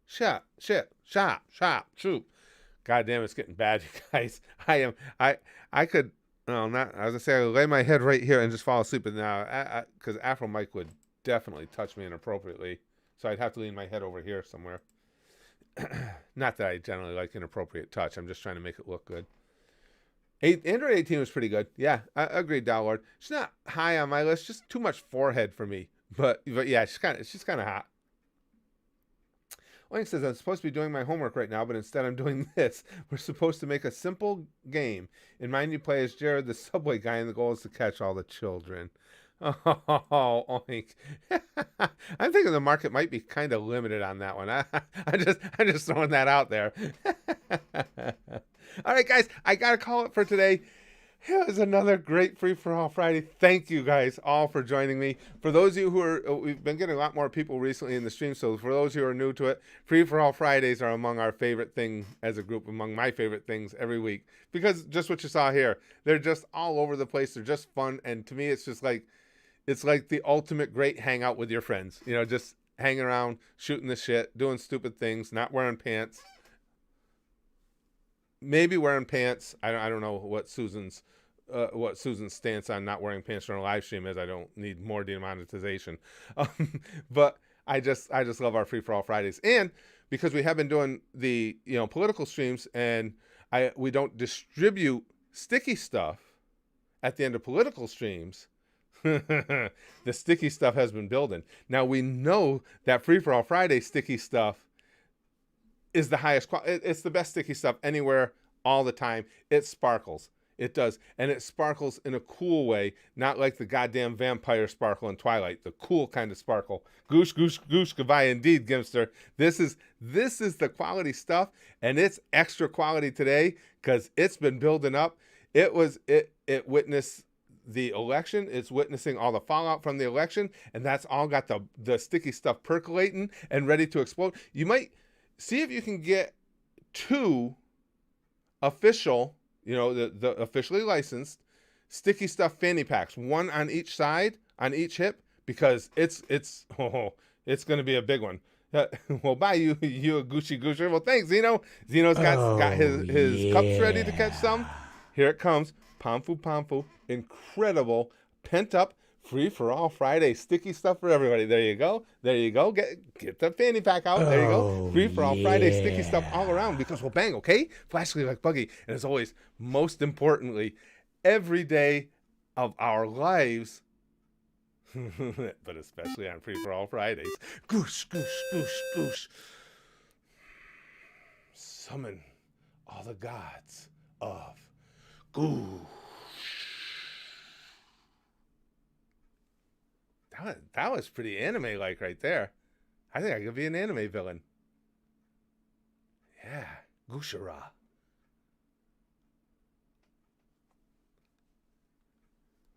Shop, shoot. God damn, it's getting bad, you guys. I could, no, not, I was going to say, I would lay my head right here and just fall asleep, but now, because Afro Mike would definitely touch me inappropriately, so I'd have to lean my head over here somewhere. Not that I generally like inappropriate touch, I'm just trying to make it look good. Android 18 was pretty good. Yeah, I agreed, Downward. She's not high on my list, just too much forehead for me. But yeah, she's kind of hot. Lang says, I'm supposed to be doing my homework right now, but instead I'm doing this. We're supposed to make a simple game. In mind, you play as Jared, the subway guy, and the goal is to catch all the children. Oh, oink. I'm thinking the market might be kind of limited on that one. I'm just throwing that out there. All right, guys, I got to call it for today. It was another great Free For All Friday. Thank you guys all for joining me. For those of you who are, we've been getting a lot more people recently in the stream, so for those who are new to it, Free For All Fridays are among our favorite thing as a group, among my favorite things every week. Because just what you saw here, they're just all over the place. They're just fun, and to me, it's just like, it's like the ultimate great hangout with your friends. You know, just hanging around, shooting the shit, doing stupid things, not wearing pants. Maybe wearing pants. I don't know what Susan's stance on not wearing pants during a live stream is. I don't need more demonetization, but I just love our Free For All Fridays, and because we have been doing the political streams, and we don't distribute sticky stuff at the end of political streams. The sticky stuff has been building. Now we know that Free For All Friday sticky stuff is the highest quality. It's the best sticky stuff anywhere, all the time. It sparkles. It does. And it sparkles in a cool way, not like the goddamn vampire sparkle in Twilight, the cool kind of sparkle. Goosh, goosh, goosh, goodbye indeed, Gimster. This is the quality stuff, and it's extra quality today because it's been building up. It witnessed the election. It's witnessing all the fallout from the election, and that's all got the sticky stuff percolating and ready to explode. You might see if you can get 2 official, the officially licensed sticky stuff fanny packs, one on each side, on each hip, because it's going to be a big one. Well, bye you a Gucci Goocher. Well, thanks, Zeno. Zeno's got Oh, his cups ready to catch some. yeah. Here it comes. Pomfu Pomfu. Incredible. Pent up. Free for all Friday. Sticky stuff for everybody. There you go. There you go. Get the fanny pack out. There you go. Oh, Free for all Friday. Sticky stuff all yeah. around because we'll bang, okay? Flashly like Buggy. And as always, most importantly, every day of our lives, but especially on Free for All Fridays. Goosh, goosh, goosh, goosh. Summon all the gods of Goosh. That was pretty anime-like right there. I think I could be an anime villain. Yeah, Gushara.